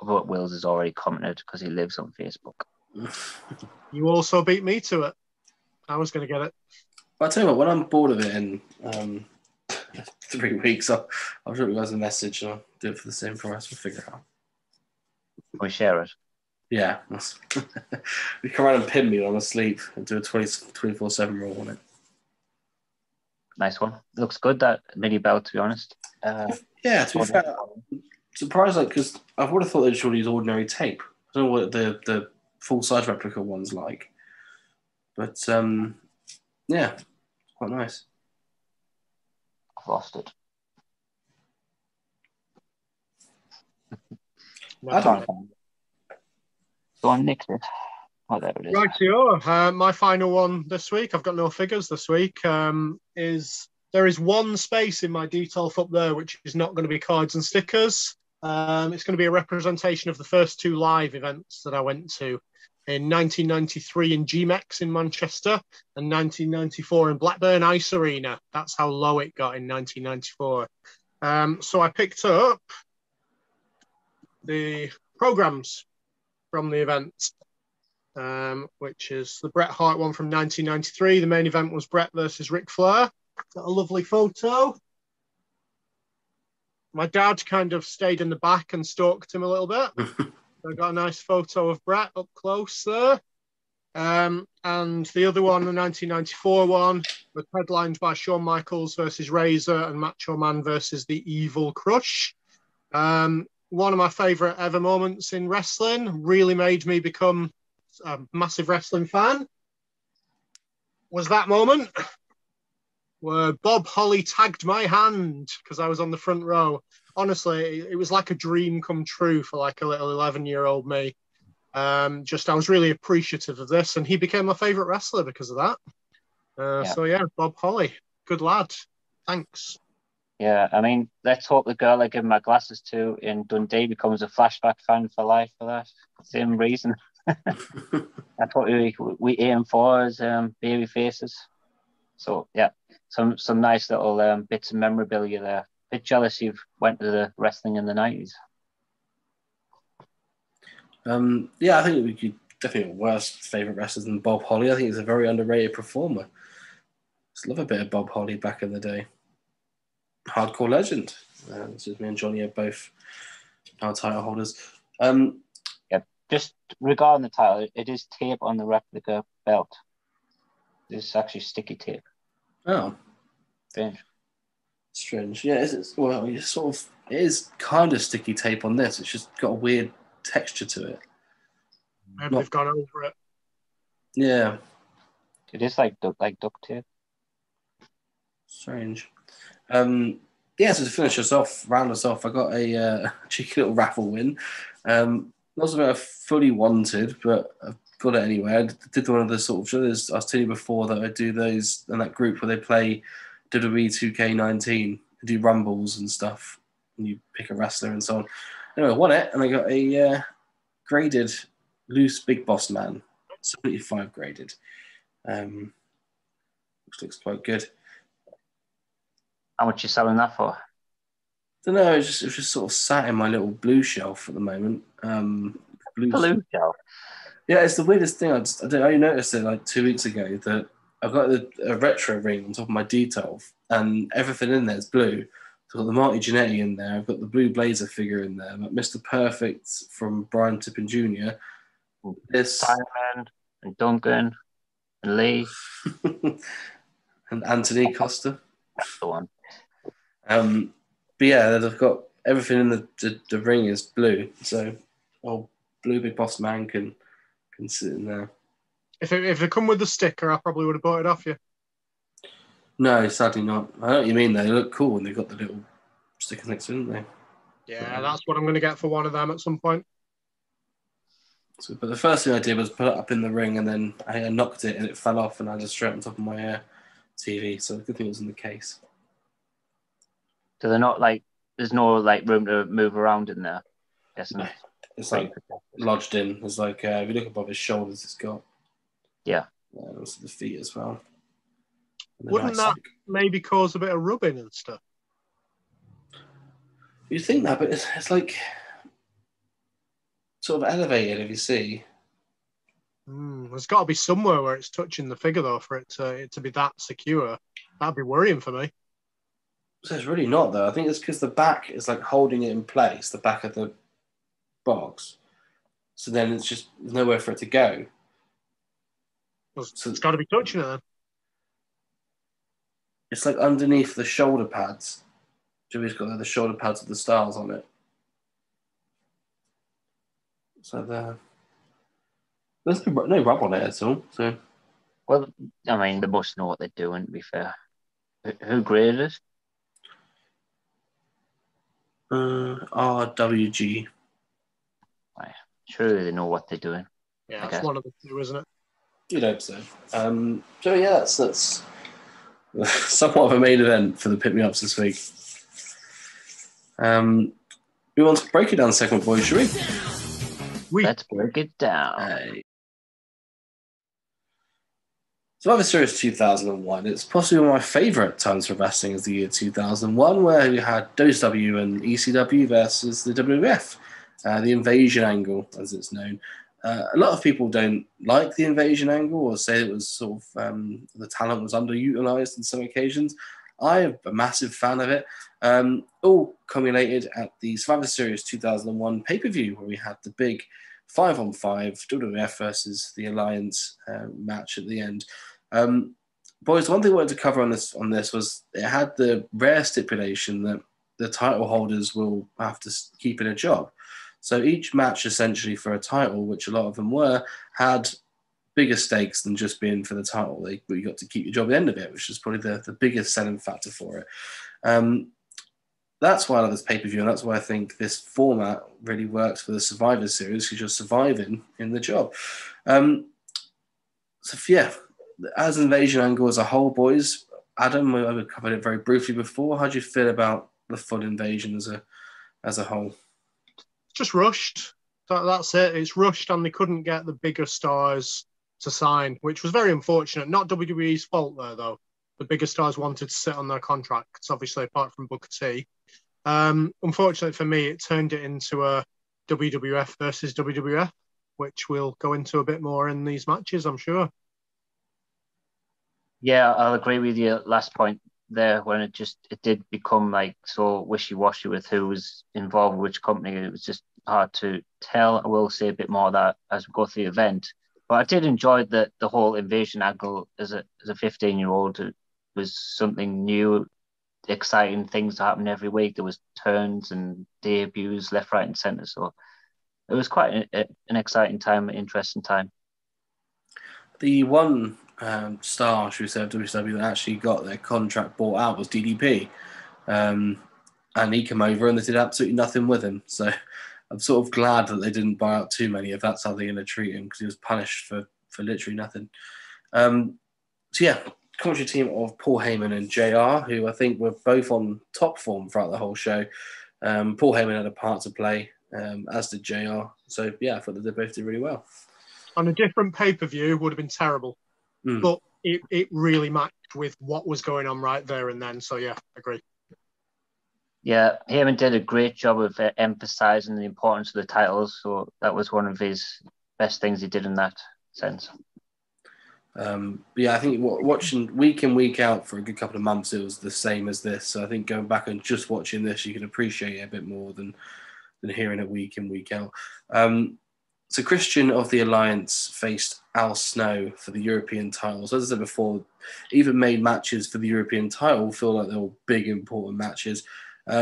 But Wills has already commented because he lives on Facebook. You also beat me to it. I was going to get it. But I tell you what, when I'm bored of it in 3 weeks, I'll drop you guys a message and I'll do it for the same price. We'll figure it out. We share it. Yeah. You come around and pin me when I'm asleep and do a 24/7 roll on it. Nice one. Looks good, that mini belt, to be honest. To be fair, I'm surprised, because I would have thought they'd surely use ordinary tape. I don't know what the full-size replica one's like. But, quite nice. I've lost it. I don't know. So I nicked it. Oh, there it is. Rightio. My final one this week, I've got no figures this week, is there is one space in my detail up there which is not going to be cards and stickers. It's going to be a representation of the first 2 live events that I went to in 1993 in GMEX in Manchester and 1994 in Blackburn Ice Arena. That's how low it got in 1994. So I picked up the programs from the event, which is the Bret Hart one from 1993. The main event was Bret versus Ric Flair. Got a lovely photo. My dad kind of stayed in the back and stalked him a little bit. I got a nice photo of Bret up close there. And the other one, the 1994 one, was headlined by Shawn Michaels versus Razor and Macho Man versus the Evil Crush. One of my favourite ever moments in wrestling, really made me become a massive wrestling fan, was that moment where Bob Holly tagged my hand because I was on the front row. Honestly, it was like a dream come true for like a little 11-year-old me. I was really appreciative of this, and he became my favourite wrestler because of that. So yeah, Bob Holly, good lad. Thanks. Yeah, I mean, let's hope the girl I give my glasses to in Dundee becomes a Flashback fan for life for that same reason. That's what we aim for as baby faces. So yeah, some nice little bits of memorabilia there. Bit jealous you've went to the wrestling in the 90s. Yeah, I think we could definitely worst favourite wrestlers than Bob Holly. I think he's a very underrated performer. Just love a bit of Bob Holly back in the day. Hardcore legend. This is me and Johnny are both our title holders. Yeah, just regarding the title, it is tape on the replica belt. This is actually sticky tape. Oh, strange. Yeah, it is kind of sticky tape on this. It's just got a weird texture to it. Maybe they've gone over it. Yeah, it is like duct tape. Strange. Yeah, so to finish us off, round us off, I got a cheeky little raffle win. Not something I fully wanted, but I've got it anyway. I did one of the sort of shows. I was telling you before that I do those in that group where they play WWE 2K19, do rumbles and stuff, and you pick a wrestler and so on. Anyway, I won it, and I got a graded loose Big Boss Man, 75 graded, which looks quite good. How much are you selling that for? I don't know. It's just sort of sat in my little blue shelf at the moment. Blue shelf. Yeah, it's the weirdest thing. I noticed it like 2 weeks ago that I've got a retro ring on top of my detail, and everything in there is blue. So I've got the Marty Jannetty in there. I've got the Blue Blazer figure in there. Like Mr. Perfect from Brian Tippin Jr. This Simon and Duncan and Lee and Anthony Costa. That's the one. But yeah, they've got everything in the ring is blue. So, Blue Big Boss Man can sit in there. If they come with the sticker, I probably would have bought it off you. No, sadly not. I know what you mean, though. They look cool when they've got the little stickers next to them, don't they? Yeah, that's what I'm going to get for one of them at some point. So, but the first thing I did was put it up in the ring, and then I knocked it, and it fell off, and I just straight on top of my TV. So, the good thing it was in the case. So they're not there's no room to move around in there. No, it's lodged in. It's like if you look above his shoulders, it's got and also the feet as well. Wouldn't that maybe cause a bit of rubbing and stuff? You think that, but it's like sort of elevated. If you see, there's got to be somewhere where it's touching the figure though for it to be that secure. That'd be worrying for me. So it's really not though. I think it's because the back is like holding it in place, the back of the box. So then it's just there's nowhere for it to go. Well, so it's got to be touching it then. It's like underneath the shoulder pads. Joey's got the shoulder pads with the stars on it. So there's no rub on it at all. So, well, I mean, they must know what they're doing. To be fair, who graded it? RWG. Right. Surely they know what they're doing. Yeah, that's one of the two, isn't it? You'd hope so. So yeah, that's somewhat of a main event for the Pick Me Ups this week. We want to break it down segment, boys, shall we? Let's break it down. Survivor Series 2001. It's possibly one of my favourite times for wrestling is the year 2001, where we had WCW and ECW versus the WWF, the invasion angle, as it's known. A lot of people don't like the invasion angle or say it was sort of the talent was underutilized on some occasions. I'm a massive fan of it. All culminated at the Survivor Series 2001 pay-per-view, where we had the big 5-on-5 WWF versus the Alliance match at the end. Boys, one thing I wanted to cover on this was it had the rare stipulation that the title holders will have to keep in a job. So each match essentially for a title, which a lot of them were, had bigger stakes than just being for the title. But you got to keep your job at the end of it, which is probably the biggest selling factor for it. That's why I love this pay-per-view, and that's why I think this format really works for the Survivor Series, because you're surviving in the job. As Invasion Angle as a whole, boys, Adam, we covered it very briefly before. How do you feel about the full Invasion as a whole? Just rushed. That's it. It's rushed, and they couldn't get the bigger stars to sign, which was very unfortunate. Not WWE's fault there, though. the bigger stars wanted to sit on their contracts, obviously, apart from Booker T. Unfortunately for me, it turned it into a WWF versus WWF, which we'll go into a bit more in these matches, I'm sure. Yeah, I'll agree with your last point there. When it did become like so wishy-washy with who was involved with which company, it was just hard to tell. I will say a bit more of that as we go through the event. But I did enjoy the whole invasion angle as a 15-year-old. It was something new, exciting things happen every week. There was turns and debuts left, right, and centre. So it was quite an exciting time, an interesting time. The one star, should we say, of WCW that actually got their contract bought out was DDP. And he came over and they did absolutely nothing with him. So I'm sort of glad that they didn't buy out too many if that's how they're going to treat him, because he was punished for literally nothing. So yeah, commentary team of Paul Heyman and JR, who I think were both on top form throughout the whole show. Paul Heyman had a part to play, as did JR. So yeah, I thought that they both did really well. On a different pay-per-view, would have been terrible. But it really matched with what was going on right there and then. So yeah, agree. Yeah, Heyman did a great job of emphasising the importance of the titles. So that was one of his best things he did in that sense. Yeah, I think watching week in, week out for a good couple of months, it was the same as this. So I think going back and just watching this, you can appreciate it a bit more than hearing it week in, week out. So Christian of the Alliance faced Al Snow for the European titles. As I said before, even made matches for the European title feel like they were big, important matches.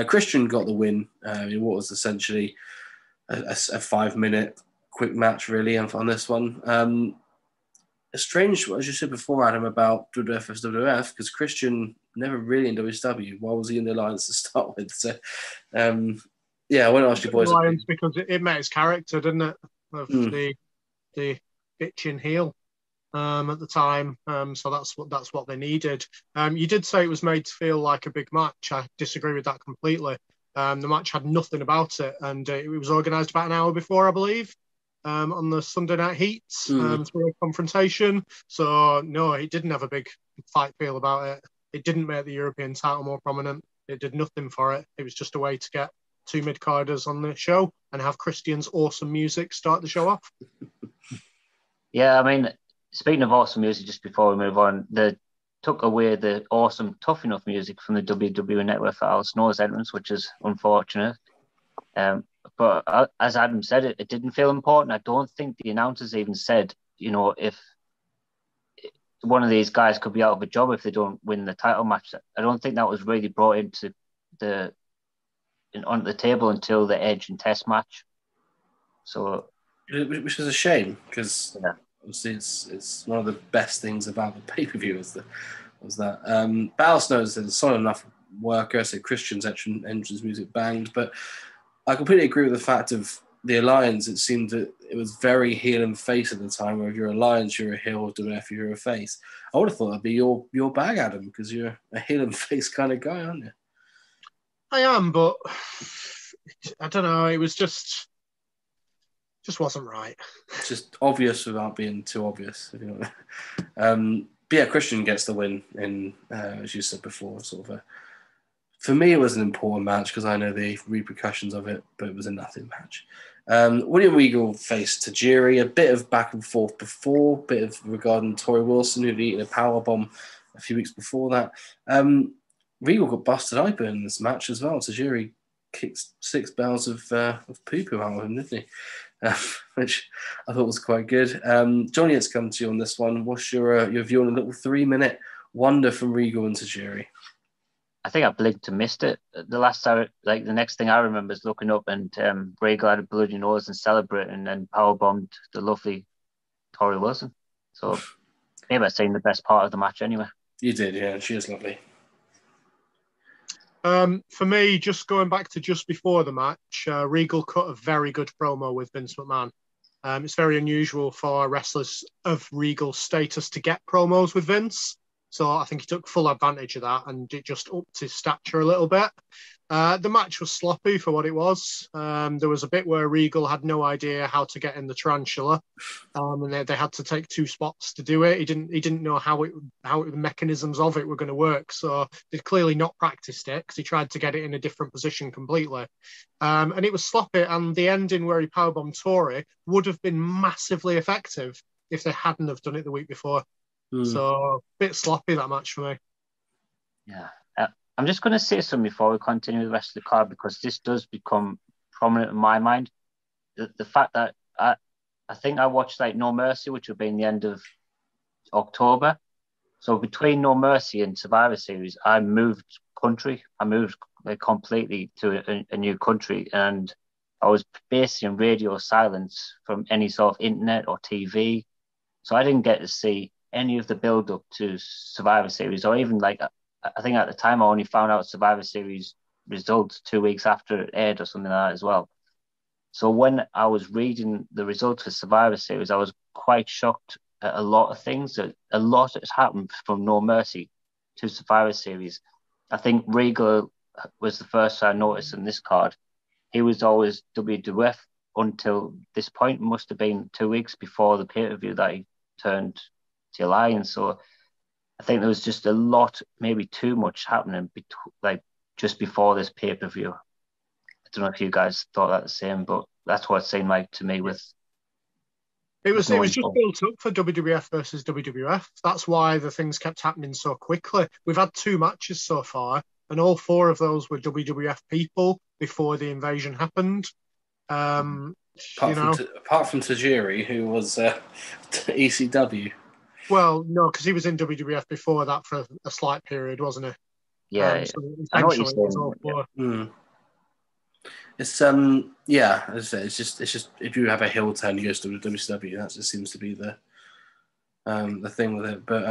Christian got the win in what was essentially a 5-minute quick match, really, on this one. It's strange, as you said before, Adam, about WWF versus WWF, because Christian never really in WCW. Why was he in the Alliance to start with? So, yeah, I want to ask you boys. Alliance because it met his character, didn't it? Of the bitching heel at the time. So that's what they needed. You did say it was made to feel like a big match. I disagree with that completely. The match had nothing about it, and it was organised about an hour before, I believe, on the Sunday Night Heat through a confrontation. So no, it didn't have a big fight feel about it. It didn't make the European title more prominent. It did nothing for it. It was just a way to get 2 mid-carders on the show and have Christian's awesome music start the show off. Yeah, I mean, speaking of awesome music, just before we move on, they took away the awesome Tough Enough music from the WWE Network for Al Snow's entrance, which is unfortunate. But as Adam said, it didn't feel important. I don't think the announcers even said, if one of these guys could be out of a job if they don't win the title match. I don't think that was really brought into onto the table until the Edge and Test match. So, which is a shame, because obviously it's one of the best things about the pay-per-view was that. Al Snow is a solid enough worker, so Christian's entrance music banged, but I completely agree with the fact of the Alliance. It seemed that it was very heel and face at the time, where if you're Alliance, you're a heel, WWF, you're a face. I would have thought that'd be your bag, Adam, because you're a heel and face kind of guy, aren't you? I am, but I don't know. It was just wasn't right. It's just obvious without being too obvious. If you know. But yeah, Christian gets the win in, as you said before, sort of for me, it was an important match because I know the repercussions of it, but it was a nothing match. William Regal faced Tajiri, a bit of back and forth before, bit of regarding Torrie Wilson, who'd eaten a powerbomb a few weeks before that. Regal got busted open in this match as well. Tajiri kicked 6 barrels of poo-poo out of him, didn't he? Which I thought was quite good. Johnny, let's come to you on this one. What's your view on a little 3-minute wonder from Regal and Tajiri? I think I blinked and missed it. The next thing I remember is looking up and Regal had a bloody nose and celebrating, and then powerbombed the lovely Torrie Wilson. So maybe I've seen the best part of the match anyway. You did, yeah. She is lovely. For me, just going back to just before the match, Regal cut a very good promo with Vince McMahon. It's very unusual for wrestlers of Regal status to get promos with Vince. So I think he took full advantage of that, and it just upped his stature a little bit. The match was sloppy for what it was. There was a bit where Regal had no idea how to get in the tarantula, and they had to take 2 spots to do it. He didn't know how the mechanisms of it were going to work. So they'd clearly not practiced it because he tried to get it in a different position completely, and it was sloppy. And the ending where he powerbombed Tori would have been massively effective if they hadn't have done it the week before. So a bit sloppy, that match for me. Yeah. I'm just going to say something before we continue the rest of the card, because this does become prominent in my mind. The fact that I think I watched like No Mercy, which would be in the end of October. So between No Mercy and Survivor Series, I moved country. I moved completely to a new country, and I was basically in radio silence from any sort of internet or TV. So I didn't get to see any of the build up to Survivor Series, or even like, I think at the time I only found out Survivor Series results 2 weeks after it aired or something like that as well. So when I was reading the results for Survivor Series, I was quite shocked at a lot of things. A lot has happened from No Mercy to Survivor Series. I think Regal was the first I noticed in this card. He was always WWF until this point. It must have been 2 weeks before the pay-per-view that he turned to Alliance. So I think there was just a lot, maybe too much happening just before this pay-per-view. I don't know if you guys thought that the same, but that's what it seemed like to me with... It was just built up for WWF versus WWF. That's why the things kept happening so quickly. We've had 2 matches so far, and all 4 of those were WWF people before the invasion happened. Apart from Tajiri, who was ECW. Well, no, because he was in WWF before that for a slight period, wasn't he? Yeah. So essentially, it was all 4. It's as I say, it's just if you have a heel turn, you go to WCW. That just seems to be the thing with it. But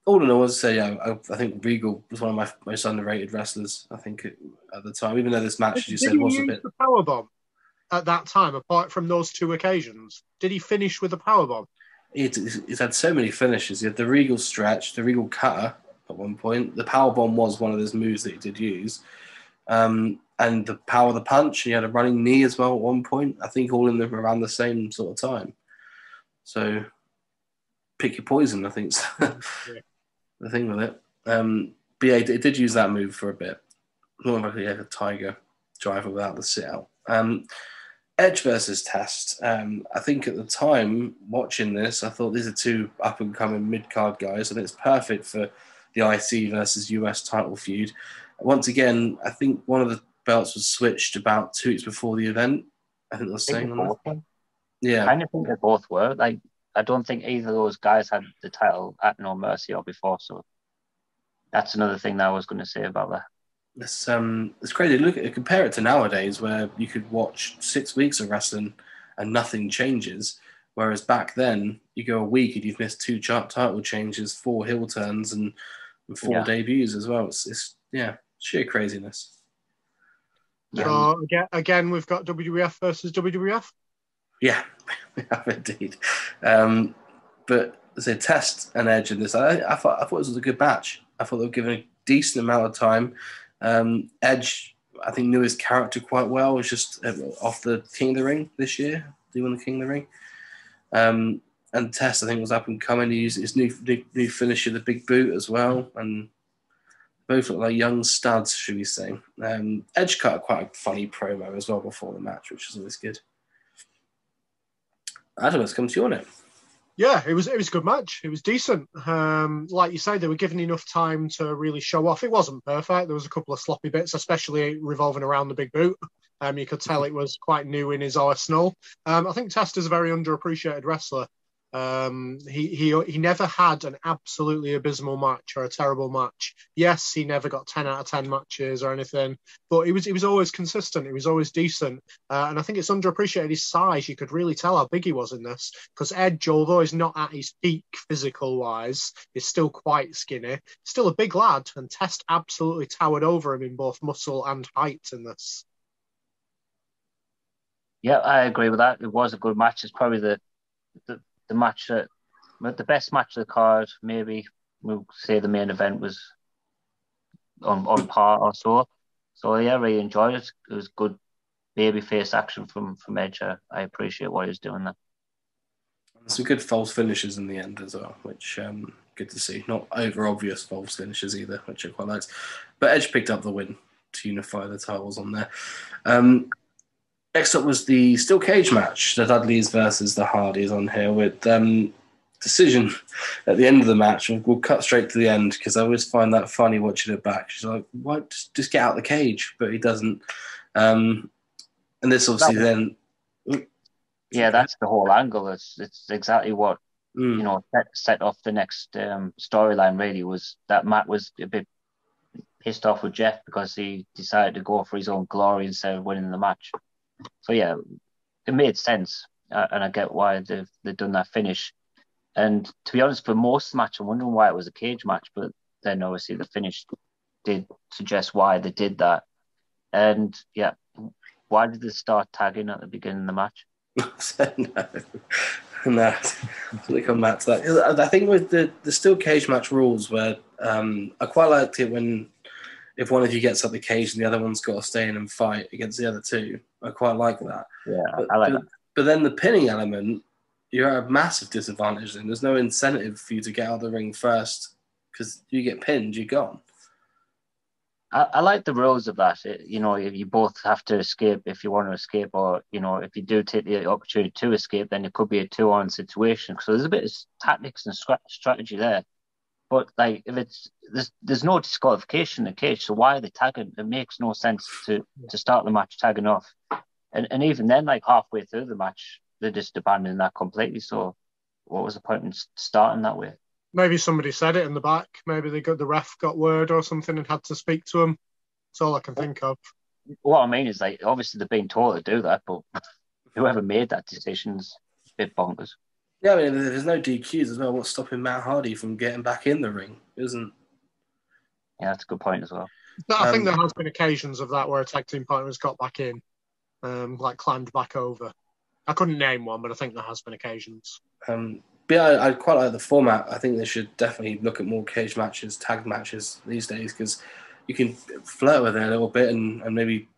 all in all, as I say, I think Regal was one of my most underrated wrestlers. I think at the time, even though this match, as you said, was a bit. The powerbomb at that time, apart from those 2 occasions, did he finish with a powerbomb? He's had so many finishes. He had the Regal stretch, the Regal cutter at one point. The powerbomb was one of those moves that he did use. And the power of the punch. He had a running knee as well at one point. I think all in them around the same sort of time. So pick your poison, I think. The thing with it. But yeah, it did use that move for a bit. More like a tiger driver without the sit out. Edge versus Test. I think at the time watching this, I thought these are 2 up and coming mid card guys, and it's perfect for the IC versus US title feud. Once again, I think one of the belts was switched about 2 weeks before the event. I think they were saying on that. Yeah, I kind of think they both were. Like, I don't think either of those guys had the title at No Mercy or before. So that's another thing that I was going to say about that. It's crazy. Compare it to nowadays, where you could watch 6 weeks of wrestling and nothing changes. Whereas back then, you go a week and you've missed 2 title changes, 4 heel turns, and 4 debuts as well. It's sheer craziness. So again, we've got WWF versus WWF. Yeah, we have indeed. But as a Test and Edge in this, I thought this was a good match. I thought they were given a decent amount of time. Edge, I think, knew his character quite well. Was just off the King of the Ring this year. He won the King of the Ring. And Test, I think, was up and coming. He used his new finisher, the Big Boot, as well. And both look like young studs, should we say. Edge cut quite a funny promo as well before the match, which was always good. Adam, let's come to you on it. Yeah, it was a good match. It was decent. Like you say, they were given enough time to really show off. It wasn't perfect. There was a couple of sloppy bits, especially revolving around the Big Boot. You could tell it was quite new in his arsenal. I think Test is a very underappreciated wrestler. He never had an absolutely abysmal match or a terrible match. Yes, he never got 10 out of 10 matches or anything, but he was always consistent. He was always decent. And I think it's underappreciated his size. You could really tell how big he was in this, because Edge, although he's not at his peak physical wise, is still quite skinny, still a big lad, and Test absolutely towered over him in both muscle and height in this. Yeah, I agree with that. It was a good match. It's probably the match that, the best match of the card. Maybe we'll say the main event was on par or so. So yeah, I really enjoyed it. It was good babyface action from Edge. I appreciate what he was doing there. Some good false finishes in the end as well, which good to see. Not over obvious false finishes either, which I quite liked. But Edge picked up the win to unify the titles on there. Next up was the steel cage match, the Dudleys versus the Hardys on here with decision at the end of the match. We'll cut straight to the end because I always find that funny watching it back. She's like, "Why just get out the cage?" But he doesn't. And this obviously then. Yeah, that's the whole angle. It's exactly what set off the next storyline. Really, was that Matt was a bit pissed off with Jeff because he decided to go for his own glory instead of winning the match. So yeah, it made sense, and I get why they've done that finish. And to be honest, for most of the match, I'm wondering why it was a cage match, but then obviously the finish did suggest why they did that. And yeah, why did they start tagging at the beginning of the match? No, we come back to that. I think with the steel cage match rules, where I quite liked it when if one of you gets up the cage and the other one's got to stay in and fight against the other two. I quite like that. Yeah, I like that. But then the pinning element, you're at a massive disadvantage. And there's no incentive for you to get out of the ring first because you get pinned, you're gone. I like the rules of that. You both have to escape if you want to escape, or if you do take the opportunity to escape, then it could be a 2-on situation. So there's a bit of tactics and strategy there. But like, if there's no disqualification in the cage, so why are they tagging? It makes no sense to start the match tagging off, and even then, like halfway through the match, they're just abandoning that completely. So what was the point in starting that way? Maybe somebody said it in the back. Maybe the ref got word or something and had to speak to him. That's all I can think of. What I mean is, like, obviously they're being told to do that, but whoever made that decision's a bit bonkers. Yeah, I mean, there's no DQs as well. What's stopping Matt Hardy from getting back in the ring? Isn't? Yeah, that's a good point as well. I think there has been occasions of that where a tag team partner has got back in, like climbed back over. I couldn't name one, but I think there has been occasions. But yeah, I quite like the format. I think they should definitely look at more cage matches, tag matches these days, because you can flirt with it a little bit and maybe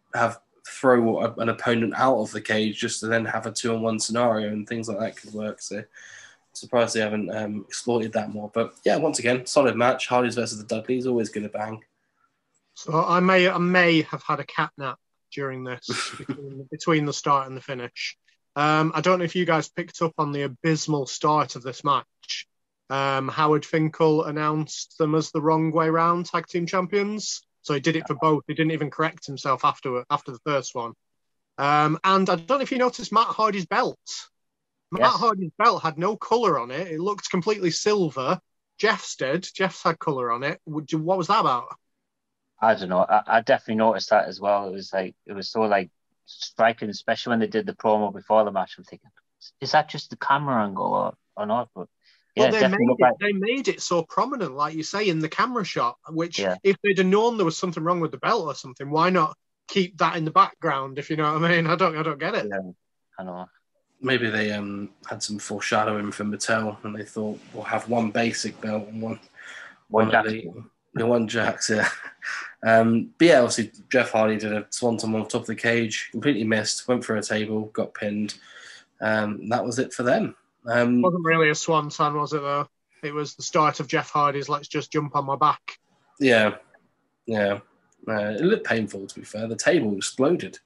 throw an opponent out of the cage just to then have a 2-on-1 scenario and things like that could work. So surprised they haven't exploited that more. But yeah, once again, solid match. Hardys versus the Dudleys, always going to bang. So I may have had a cat nap during this between the start and the finish. I don't know if you guys picked up on the abysmal start of this match. Howard Finkel announced them as the wrong way round tag team champions. So he did it for both. He didn't even correct himself after the first one. And I don't know if you noticed Matt Hardy's belt. Yes. Matt Hardy's belt had no colour on it. It looked completely silver. Jeff's did. Jeff's had colour on it. What was that about? I don't know. I definitely noticed that as well. It was so like striking, especially when they did the promo before the match. I'm thinking, is that just the camera angle or not? But yeah, well, they made it so prominent, like you say, in the camera shot, which if they'd have known there was something wrong with the belt or something, why not keep that in the background, if you know what I mean? I don't get it. Yeah, I know. Maybe they had some foreshadowing from Mattel and they thought we'll have one basic belt and one Jax, yeah. But yeah, obviously Jeff Hardy did a swanton on top of the cage, completely missed, went for a table, got pinned. That was it for them. It wasn't really a swanton, was it though? It was the start of Jeff Hardy's "Let's just jump on my back." Yeah. It looked painful, to be fair. The table exploded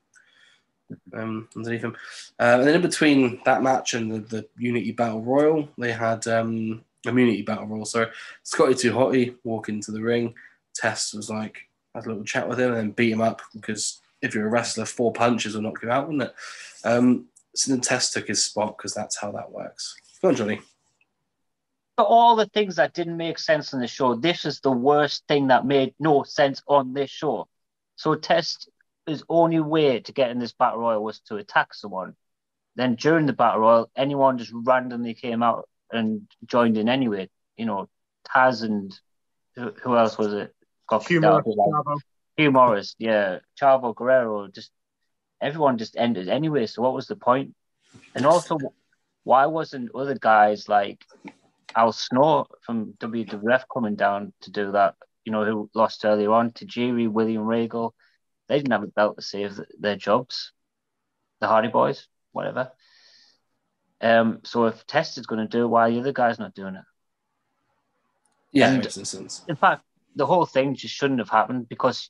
underneath him. And then in between that match and the Unity Battle Royal, they had Immunity Battle Royal. So Scotty 2 Hotty walk into the ring. Test was like, had a little chat with him and then beat him up because if you're a wrestler, 4 punches will knock you out, wouldn't it? So then Test took his spot because that's how that works. Go on, Johnny. For all the things that didn't make sense on the show, this is the worst thing that made no sense on this show. So Test, his only way to get in this Battle Royal was to attack someone. Then during the Battle Royal, anyone just randomly came out and joined in anyway. You know, Taz and who else was it? Hugh Morris, yeah. Chavo Guerrero, just everyone just ended anyway. So what was the point? And also, why wasn't other guys like Al Snow from WWF coming down to do that? You know, who lost earlier on, Tajiri, William Regal. They didn't have a belt to save their jobs. The Hardy Boys, whatever. So if Test is going to do it, why the other guy's not doing it? Yeah, And it makes no sense. in fact, the whole thing just shouldn't have happened because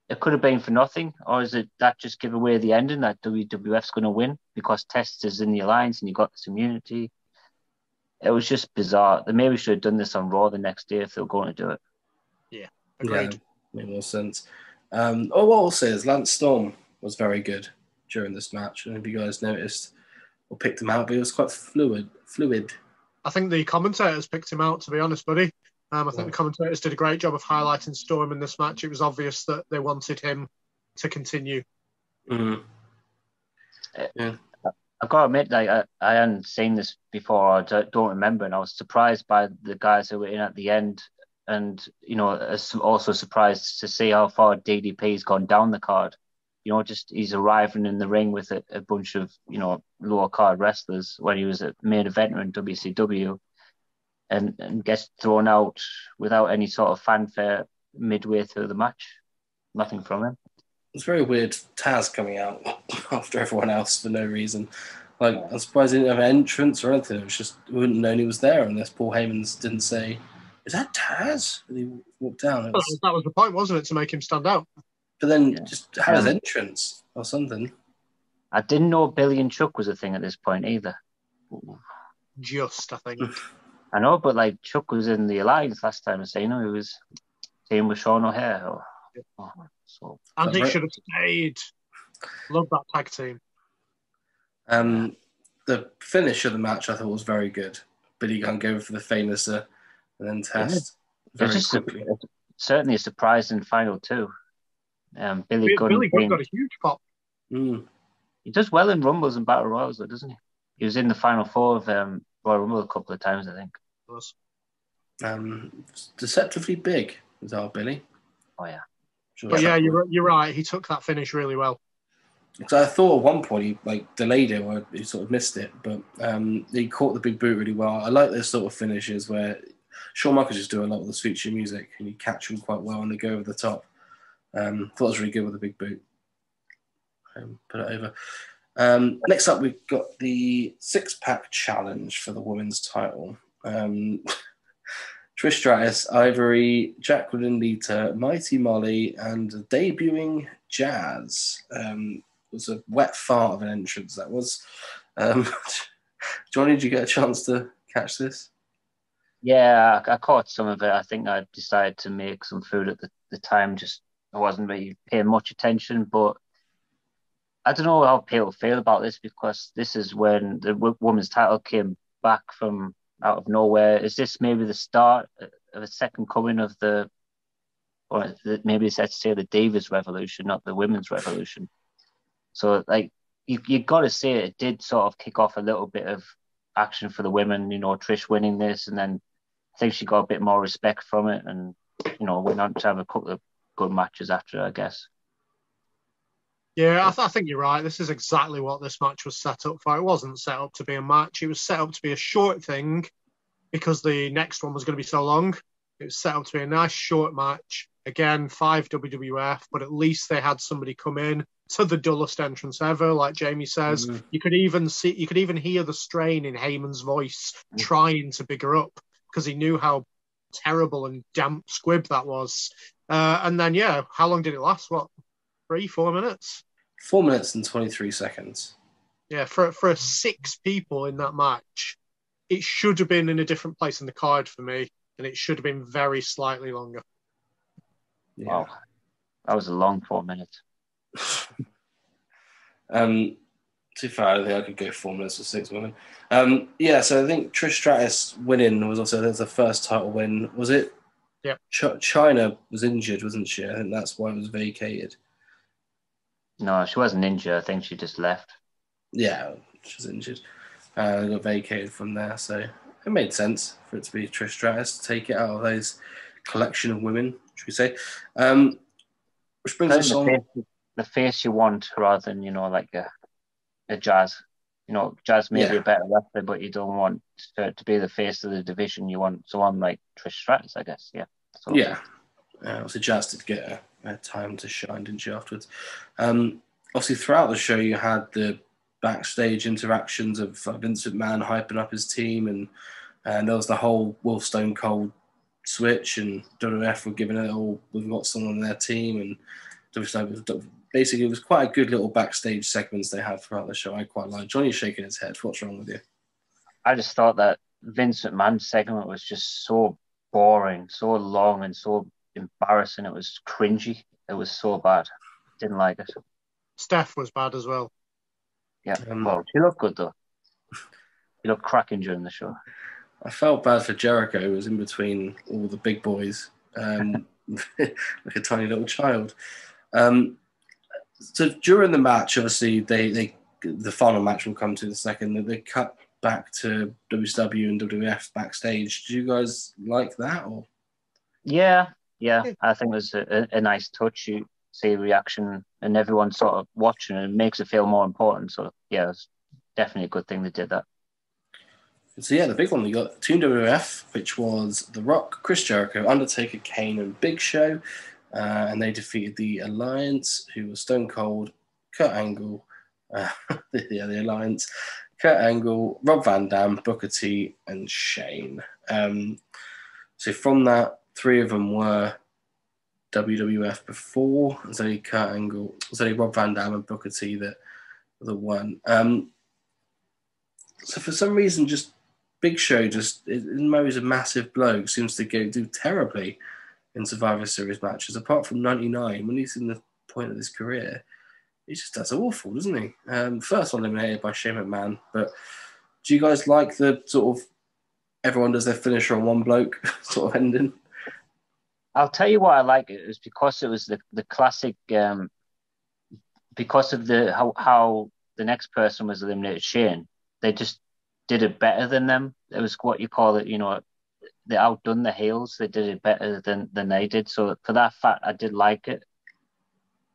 it could have been for nothing. Or is it that just give away the ending that WWF's going to win because Test is in the alliance and you got this immunity? It was just bizarre. They maybe should have done this on Raw the next day if they were going to do it. Yeah, agreed. Yeah, made more sense. What I'll say is Lance Storm was very good during this match. I don't know if you guys noticed or picked him out, but he was quite fluid. I think the commentators picked him out, to be honest, buddy. I think the commentators did a great job of highlighting Storm in this match. It was obvious that they wanted him to continue. Mm-hmm. Yeah. I've got to admit, like, I hadn't seen this before. I don't remember, and I was surprised by the guys who were in at the end, and also surprised to see how far DDP's gone down the card. Just he's arriving in the ring with a bunch of lower card wrestlers when he was a main eventer in WCW, and gets thrown out without any sort of fanfare midway through the match. Nothing from him. It's very weird, Taz coming out after everyone else for no reason. Like, I'm surprised he didn't have an entrance or anything. It was just, we wouldn't have known he was there unless Paul Heyman didn't say, "Is that Taz?" And he walked down. That was the point, wasn't it, to make him stand out? But then just have his entrance or something. I didn't know Billy and Chuck was a thing at this point either. Just, I think. I know, but like Chuck was in the Alliance last time, so he was team with Sean O'Hare. And he should have stayed. Love that tag team. The finish of the match I thought was very good. Billy Gunn going for the famous and then Test very quickly. Certainly a surprising final two. Billy Gunn got a huge pop. Mm. He does well in Rumbles and Battle Royals, though, doesn't he? He was in the final four of Royal Rumble a couple of times, I think. Deceptively big is our Billy. Oh, yeah. But yeah, you're right. He took that finish really well. So I thought at one point he delayed it or he sort of missed it, but he caught the big boot really well. I like those sort of finishes where Shawn Michaels just do a lot of the feature music and you catch them quite well and they go over the top. Thought it was really good with the big boot. Put it over. Next up, we've got the 6-pack challenge for the women's title. Trish Stratus, Ivory, Jacqueline Lita, Mighty Molly, and debuting Jazz. It was a wet fart of an entrance, that was. Johnny, did you get a chance to catch this? Yeah, I caught some of it. I think I decided to make some food at the time. Just I wasn't really paying much attention, but I don't know how people feel about this because this is when the women's title came back from out of nowhere. Is this maybe the start of a second coming of maybe it's let's say the Divas Revolution, not the Women's Revolution? So like you got to say it did sort of kick off a little bit of action for the women. Trish winning this, and then I think she got a bit more respect from it, and went on to have a couple of good matches after, I guess. Yeah, I think you're right. This is exactly what this match was set up for. It wasn't set up to be a match. It was set up to be a short thing because the next one was going to be so long. It was set up to be a nice short match. Again, 5 WWF, but at least they had somebody come in to the dullest entrance ever, like Jamie says. Mm-hmm. You could even hear the strain in Heyman's voice trying to big her up because he knew how terrible and damp squib that was. And then, how long did it last? 3-4 minutes? 4 minutes and 23 seconds. Yeah, for 6 people in that match, it should have been in a different place in the card for me, and it should have been very slightly longer. Yeah. Wow, that was a long 4 minutes. Too far, I don't think I could go 4 minutes for 6 women. So I think Trish Stratus winning was also the first title win. Was it? Yeah. China was injured, wasn't she? I think that's why it was vacated. No, she wasn't injured. I think she just left. Yeah, she was injured. Got vacated from there, so it made sense for it to be Trish Stratus to take it out of those collection of women, should we say. Which brings us on... The face you want rather than, like a Jazz. Jazz may be a better wrestler, but you don't want to be the face of the division. You want someone like Trish Stratus, I guess. Yeah. So. Yeah. Also, Jazz did get had time to shine, didn't she, afterwards? Obviously, throughout the show, you had the backstage interactions of Vince McMahon hyping up his team, and there was the whole Wolf Stone Cold switch, and WWF were giving it all, we've got someone on their team, and basically it was quite a good little backstage segments they had throughout the show. I quite like. Johnny's shaking his head. What's wrong with you? I just thought that Vince McMahon segment was just so boring, so long, and so embarrassing. It was cringy. It was so bad. Didn't like it. Steph was bad as well. Yeah, well, she looked good though. She looked cracking during the show. I felt bad for Jericho, who was in between all the big boys, like a tiny little child. So during the match, obviously, the final match will come to in a second. They cut back to WCW and WWF backstage. Do you guys like that? Or Yeah. I think it was a nice touch. You see a reaction and everyone sort of watching, and it makes it feel more important. So yeah, it's definitely a good thing they did that. So yeah, the big one, we got Team WWF, which was The Rock, Chris Jericho, Undertaker, Kane, and Big Show. And they defeated the Alliance, who was Stone Cold, Kurt Angle, the Alliance, Kurt Angle, Rob Van Dam, Booker T, and Shane. So from that, 3 of them were WWF before. There's only Kurt Angle, there's only Rob Van Dam and Booker T that won. So for some reason, just Big Show, even though he's a massive bloke, seems to do terribly in Survivor Series matches. Apart from 99, when he's in the point of his career, he just does awful, doesn't he? First one eliminated by Shane McMahon. But do you guys like the sort of everyone does their finisher on one bloke sort of ending? I'll tell you why I like it is because it was the classic. Because of how the next person was eliminated, Shane, they just did it better than them. It was what you call it, they outdone the heels. They did it better than they did. So for that fact, I did like it.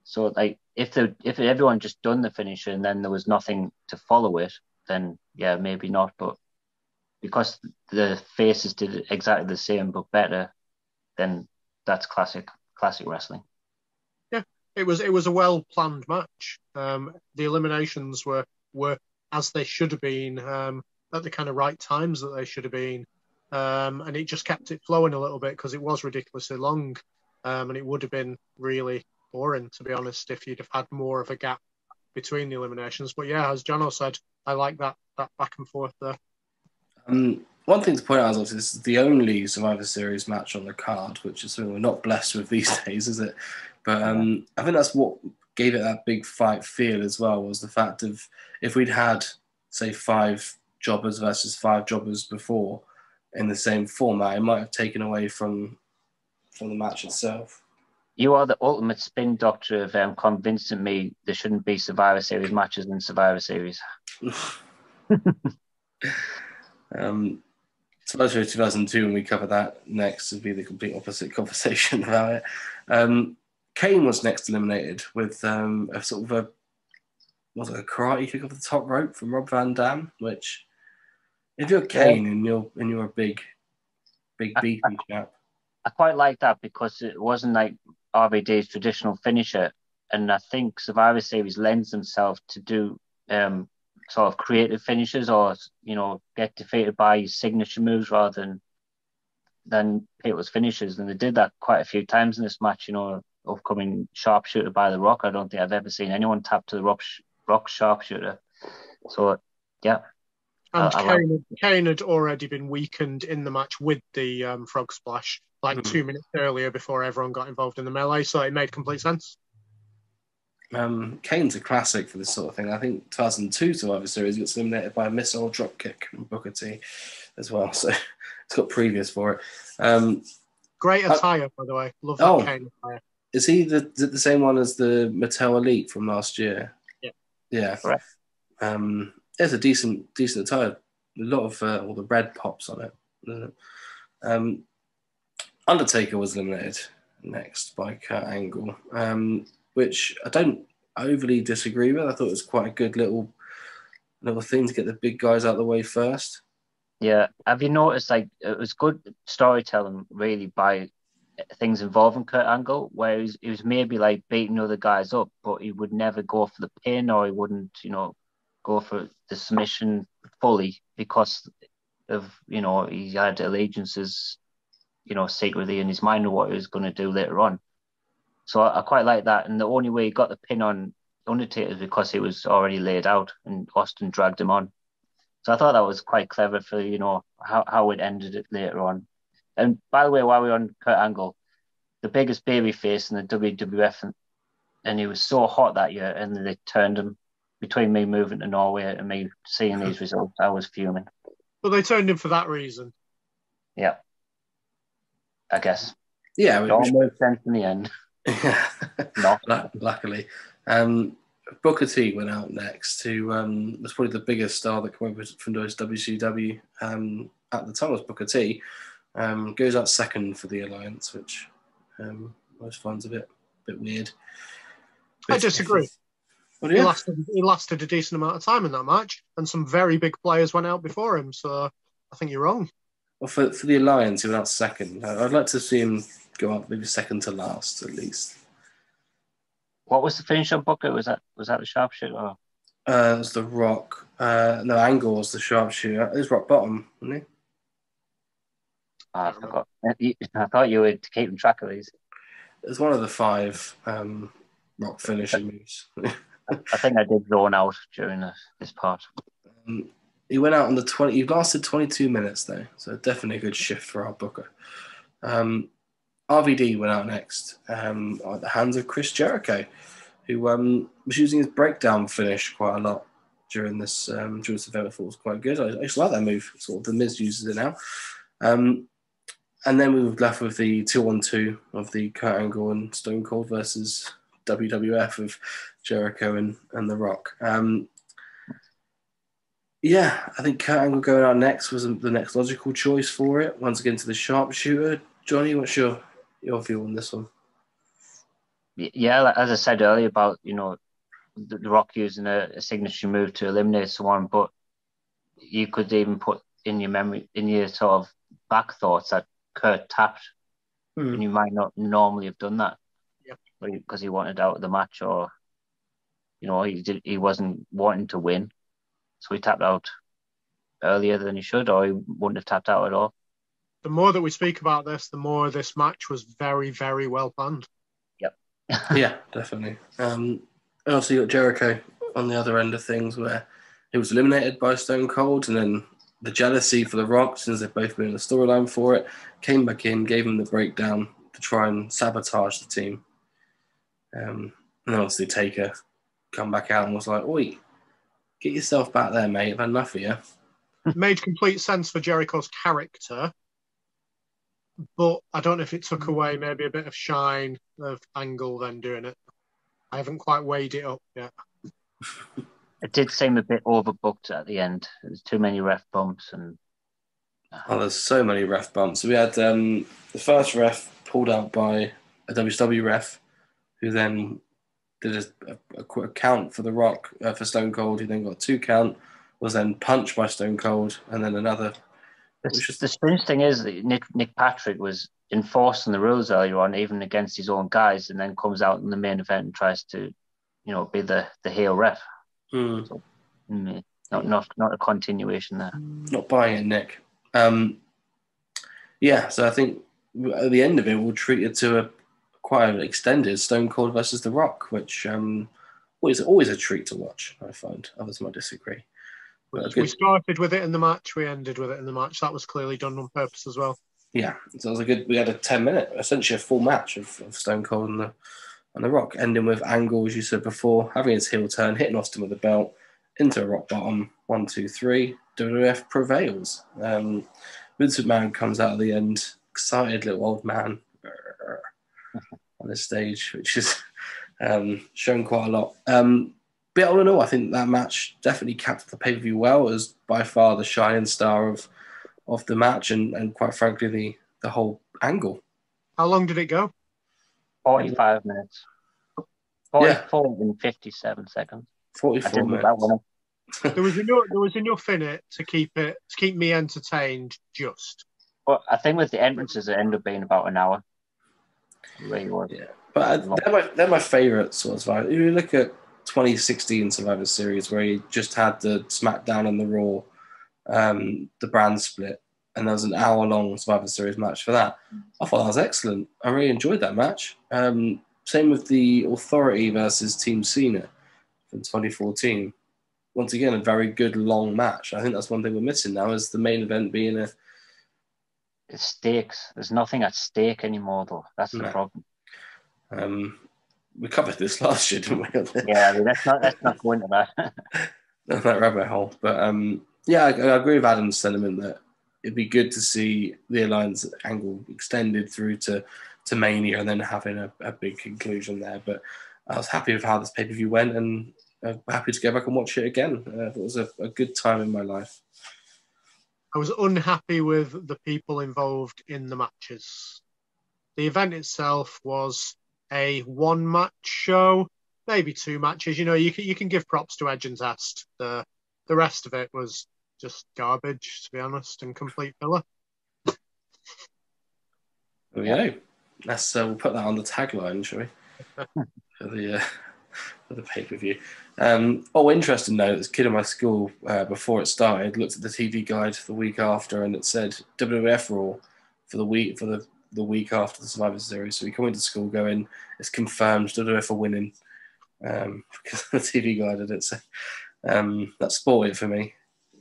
So like if everyone just done the finisher and then there was nothing to follow it, then yeah, maybe not. But because the faces did exactly the same but better, then that's classic wrestling. Yeah, it was a well planned match. The eliminations were as they should have been, at the kind of right times that they should have been. And it just kept it flowing a little bit because it was ridiculously long. And it would have been really boring, to be honest, if you'd have had more of a gap between the eliminations. But yeah, as Jono said, I like that back and forth there. One thing to point out is obviously this is the only Survivor Series match on the card, which is something we're not blessed with these days, is it? But I think that's what gave it that big fight feel as well, was the fact of if we'd had, say, 5 jobbers versus 5 jobbers before in the same format, it might have taken away from the match itself. You are the ultimate spin doctor of convincing me there shouldn't be Survivor Series matches in Survivor Series. Survivor Series 2002, when we cover that next, would be the complete opposite conversation about it. Kane was next eliminated with a sort of a karate kick off the top rope from Rob Van Dam, which if you're Kane and you're a big beefy chap. I quite like that because it wasn't like RVD's traditional finisher, and I think Survivor Series lends themselves to do sort of creative finishes or get defeated by signature moves rather than people's finishes, and they did that quite a few times in this match. Upcoming sharpshooter by The Rock. I don't think I've ever seen anyone tap to the Rock sharpshooter. So yeah. And Kane had already been weakened in the match with the frog splash 2 minutes earlier before everyone got involved in the melee, so it made complete sense. Kane's a classic for this sort of thing. I think 2002 Survivor Series gets eliminated by a missile dropkick from Booker T as well, so it's got previous for it. Great attire, by the way. Love that Kane attire. Is he the same one as the Mattel Elite from last year? Yeah. Correct. It's a decent attire. A lot of all the red pops on it. Undertaker was eliminated next by Kurt Angle, which I don't overly disagree with. I thought it was quite a good little thing to get the big guys out of the way first. Yeah. Have you noticed, it was good storytelling, really, by things involving Kurt Angle, where he was maybe like beating other guys up, but he would never go for the pin, or he wouldn't, go for the submission fully because of, he had allegiances, secretly in his mind of what he was going to do later on. So I quite like that. And the only way he got the pin on Undertaker is because he was already laid out and Austin dragged him on. So I thought that was quite clever for, how it ended it later on. And by the way, while we're on Kurt Angle, the biggest babyface in the WWF, and he was so hot that year, and they turned him. Between me moving to Norway and me seeing these results, I was fuming. Well, they turned him for that reason. Yeah. I guess. Yeah. It all made sense in the end. Yeah. Not. Luckily. Booker T went out next, who was probably the biggest star that came over from WCW at the time was Booker T. Goes out second for the Alliance, which I always finds a bit weird. I disagree. Well, yeah. He lasted a decent amount of time in that match, and some very big players went out before him, so I think you're wrong. Well, for the Alliance, he went out second. I'd like to see him go up maybe second to last, at least. What was the finish on Booker? Was that the sharpshooter? Or? It was the Rock. No, Angle was the sharpshooter. It was Rock Bottom, wasn't he? I forgot. I thought you were keeping track of these. It was one of the 5 Rock finishing moves. I think I did zone out during this part. He went out on the 20. He lasted 22 minutes though, so definitely a good shift for our Booker. RVD went out next at the hands of Chris Jericho, who was using his breakdown finish quite a lot during this event. I thought it was quite good. I actually like that move. Sort of the Miz uses it now. And then we were left with the 2-on-2 of the Kurt Angle and Stone Cold versus WWF of Jericho and The Rock. Yeah, I think Kurt Angle going out next was the next logical choice for it. Once again to the sharpshooter. Johnny, what's your view on this one? Yeah, as I said earlier about, The Rock using a signature move to eliminate someone, but you could even put in your memory, in your sort of back thoughts that Kurt tapped, and you might not normally have done that. Because he wanted out of the match, or he wasn't wanting to win, so he tapped out earlier than he should, or he wouldn't have tapped out at all. The more that we speak about this, the more this match was very, very well planned. Yep. Yeah, definitely. Also, you got Jericho on the other end of things, where he was eliminated by Stone Cold, and then the jealousy for The Rock, since they've both been in the storyline for it, came back in, gave him the breakdown to try and sabotage the team. And obviously Taker come back out and was like, oi, get yourself back there, mate. I've had enough of you. Made complete sense for Jericho's character, but I don't know if it took away maybe a bit of shine of Angle then doing it. I haven't quite weighed it up yet. It did seem a bit overbooked at the end. There's too many ref bumps and... Oh, there's so many ref bumps. We had the first ref pulled out by a WCW ref, who then did a count for The Rock, for Stone Cold, who then got a 2 count, was then punched by Stone Cold, and then another. The strange thing is that Nick Patrick was enforcing the rules earlier on, even against his own guys, and then comes out in the main event and tries to, be the heel ref. So, not a continuation there. Not buying it, Nick. Yeah, so I think at the end of it, we'll treat it to quite an extended Stone Cold versus The Rock, which is always a treat to watch, I find. Others might disagree. We started with it in the match, we ended with it in the match. That was clearly done on purpose as well. Yeah, so it was we had a 10-minute, essentially a full match of Stone Cold and The Rock, ending with Angle, as you said before, having his heel turn, hitting Austin with the belt, into a rock bottom, 1, 2, 3, WWF prevails. Vince McMahon comes out at the end, excited little old man on the stage, which is shown quite a lot. But all in all, I think that match definitely capped the pay-per-view well. It was by far the shining star of the match, and quite frankly, the whole angle. How long did it go? 45 minutes. 44 and 57 seconds. 44 minutes. There was enough in it to keep me entertained. Just. Well, I think with the entrances, it ended up being about an hour. Really was. Yeah, but they're my favourite sort of Survivor. If you look at 2016 Survivor Series, where he just had the SmackDown and the Raw, the brand split, and there was an hour-long Survivor Series match for that. I thought that was excellent. I really enjoyed that match. Same with the Authority versus Team Cena from 2014. Once again, a very good long match. I think that's one thing we're missing now, is the main event being a... It's stakes. There's nothing at stake anymore, though. That's the problem. We covered this last year, didn't we? Yeah, I mean, let's not go into that. That rabbit hole. But yeah, I agree with Adam's sentiment that it'd be good to see the Alliance angle extended through to Mania and then having a big conclusion there. But I was happy with how this pay-per-view went, and happy to go back and watch it again. It was a good time in my life. I was unhappy with the people involved in the matches. The event itself was a one-match show, maybe two matches. You know, you can give props to Edge and Test. The rest of it was just garbage, to be honest, and complete filler. There we go. Let's we'll put that on the tagline, shall we? for the pay-per-view. Interesting note, this kid in my school, before it started, looked at the TV guide the week after, and it said WWF Raw for the week after the Survivor Series. So we come into school going, it's confirmed WWF are winning, because the TV guide did it. So that spoiled it for me.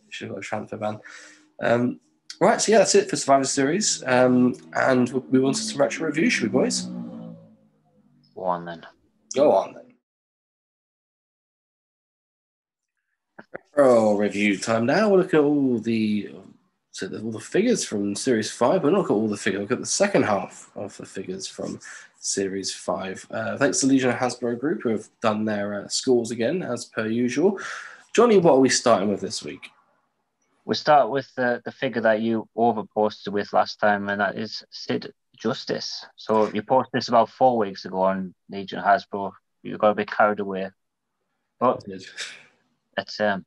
Should have got a transfer ban. Right, so yeah, that's it for Survivor Series. And we wanted some retro review, should we, boys? Go on then. Go on then. Retro review time now. We'll look at all the figures from Series 5. We'll not look at all the figures. We'll look at the second half of the figures from Series 5. Thanks to Legion of Hasbro Group, who have done their scores again, as per usual. Johnny, what are we starting with this week? We'll start with the figure that you overposted with last time, and that is Sid Justice. So you posted this about 4 weeks ago on Legion Hasbro. You got a bit carried away. But let's have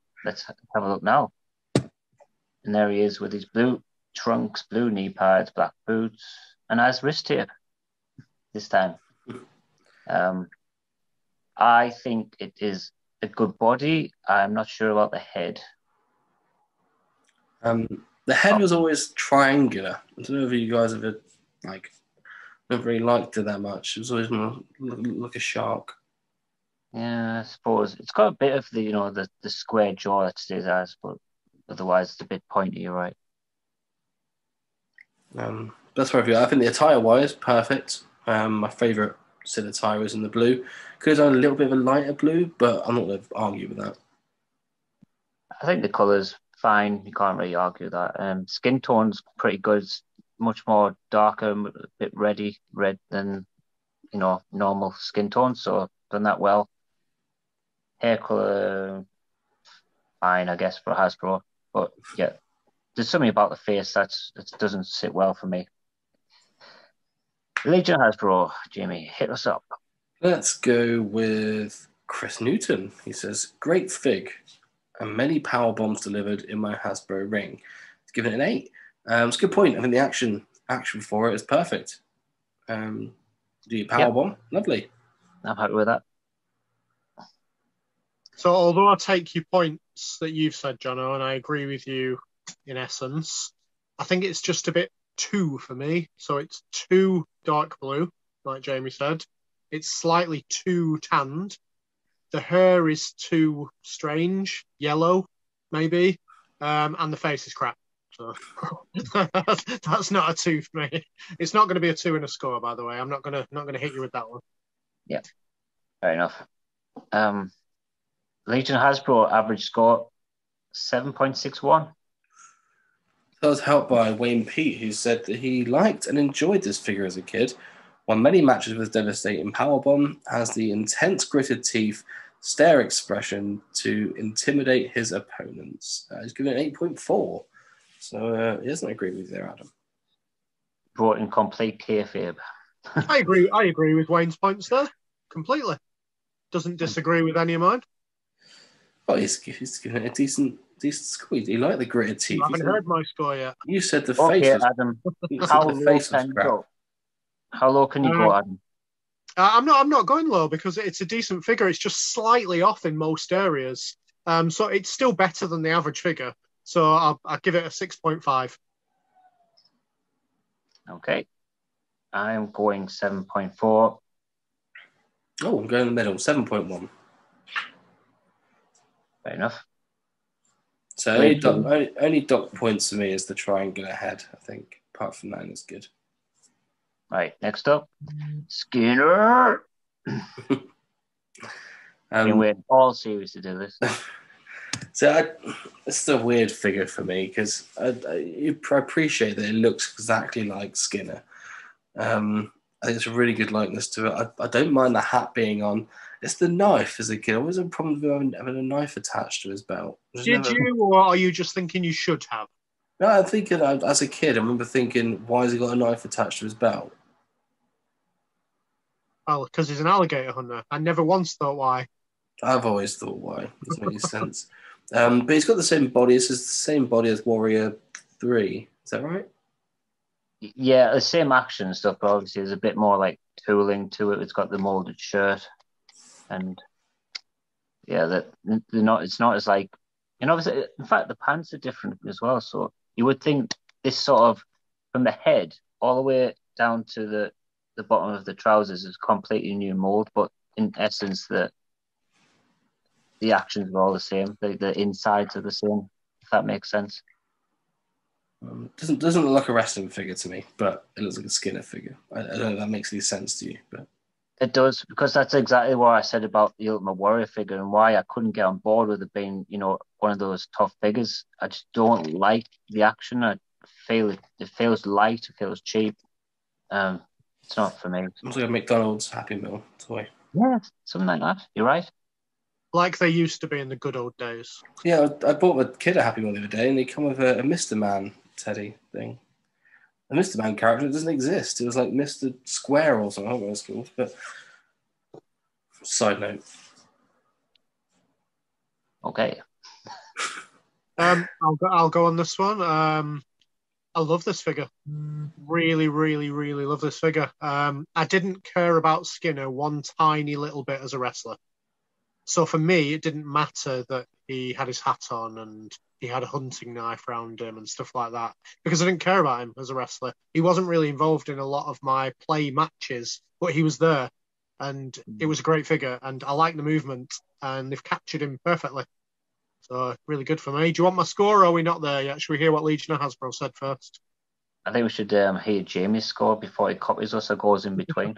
a look now. And there he is with his blue trunks, blue knee pads, black boots, and has wrist tape this time. I think it is a good body. I'm not sure about the head. The head was always triangular. I don't know if you guys have never really liked it that much. It was always more like a shark. Yeah, I suppose it's got a bit of the square jaw that Sid has, but otherwise it's a bit pointy. You're right. That's my review. I think the attire-wise, perfect. My favourite Sid attire is in the blue. Could have done a little bit of a lighter blue, but I'm not going to argue with that. I think the colour's fine. You can't really argue that. Skin tone's pretty good. It's much more darker, a bit red than normal skin tone. So done that well. Hair colour, fine, I guess, for Hasbro. But yeah, there's something about the face that doesn't sit well for me. Legion Hasbro, Jamie, hit us up. Let's go with Chris Newton. He says, great fig and many power bombs delivered in my Hasbro ring. It's given it an 8. It's a good point. I think the action for it is perfect. The power bomb, lovely. I'm happy with that. So although I take your points that you've said, Jono, and I agree with you in essence, I think it's just a bit too for me. So it's too dark blue, like Jamie said. It's slightly too tanned. The hair is too strange, yellow, maybe, and the face is crap. So that's not a 2 for me. It's not going to be a 2 in a score, by the way. I'm not going to hit you with that one. Yeah, fair enough. Legion Hasbro average score 7.61. That was helped by Wayne Pete, who said that he liked and enjoyed this figure as a kid. Won many matches with devastating powerbomb, has the intense gritted teeth, stare expression to intimidate his opponents. He's given it 8.4. So he doesn't agree with you there, Adam. Brought in complete kayfabe. I agree with Wayne's points there completely. Doesn't disagree with any of mine. Oh, he's given it a decent score. You like the gritted teeth. I haven't heard my score yet. You said the okay, face was... Adam, how low can you go? How low can you go, Adam? I'm not going low because it's a decent figure. It's just slightly off in most areas. So it's still better than the average figure. So I'll give it a 6.5. Okay. I'm going 7.4. Oh, I'm going in the middle, 7.1. Fair enough. So only dock points for me is the triangular head, I think. Apart from that, it's good. Right, next up, Skinner. Been waiting all series to do this. So it's a weird figure for me because I appreciate that it looks exactly like Skinner. I think it's a really good likeness to it. I don't mind the hat being on. It's the knife as a kid. I always had a problem with having a knife attached to his belt. Did you, or are you just thinking you should have? No, I'm thinking as a kid, I remember thinking, why has he got a knife attached to his belt? Well, because he's an alligator hunter. I never once thought why. I've always thought why. It doesn't make any sense. But he's got the same body. It's the same body as Warrior 3. Is that right? Yeah, the same action and stuff, but obviously there's a bit more like tooling to it. It's got the molded shirt. And yeah, it's not as like, and obviously, in fact, the pants are different as well. So you would think this sort of, from the head all the way down to the bottom of the trousers is completely new mold, but in essence, the actions are all the same. The insides are the same, if that makes sense. Doesn't look like a wrestling figure to me, but it looks like a Skinner figure. I don't know if that makes any sense to you, but it does, because that's exactly what I said about the Ultimate Warrior figure and why I couldn't get on board with it being, one of those tough figures. I just don't like the action. I feel it feels light, it feels cheap. It's not for me. It's like a McDonald's Happy Meal toy. Yeah, something like that. You're right. Like they used to be in the good old days. Yeah, I bought my kid a Happy Meal the other day, and they come with a Mr. Man teddy thing. The Mr. Man character doesn't exist. It was like Mr. Square or something. I don't know what it's called. But side note. Okay. I'll go on this one. I love this figure. Really, really, really love this figure. I didn't care about Skinner one tiny little bit as a wrestler. So for me, it didn't matter that he had his hat on and he had a hunting knife around him and stuff like that, because I didn't care about him as a wrestler. He wasn't really involved in a lot of my play matches, but he was there, and it was a great figure, and I like the movement, and they've captured him perfectly. So really good for me. Do you want my score, or are we not there yet? Should we hear what Legion of Hasbro said first? I think we should hear Jamie's score before he copies us or goes in between.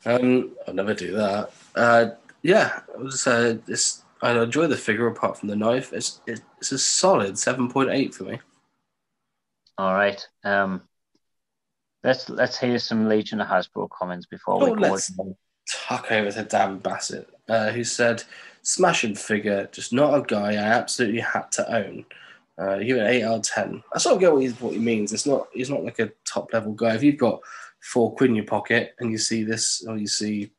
I'll never do that. Yeah, I enjoy the figure apart from the knife. It's a solid 7.8 for me. All right. Let's hear some Legion of Hasbro comments before we go. Let's tuck over to Dan Bassett, who said, "Smashing figure, just not a guy I absolutely had to own. You give it an 8 out of 10. I sort of get what he means. He's not like a top level guy. If you've got £4 in your pocket and you see this, or you see,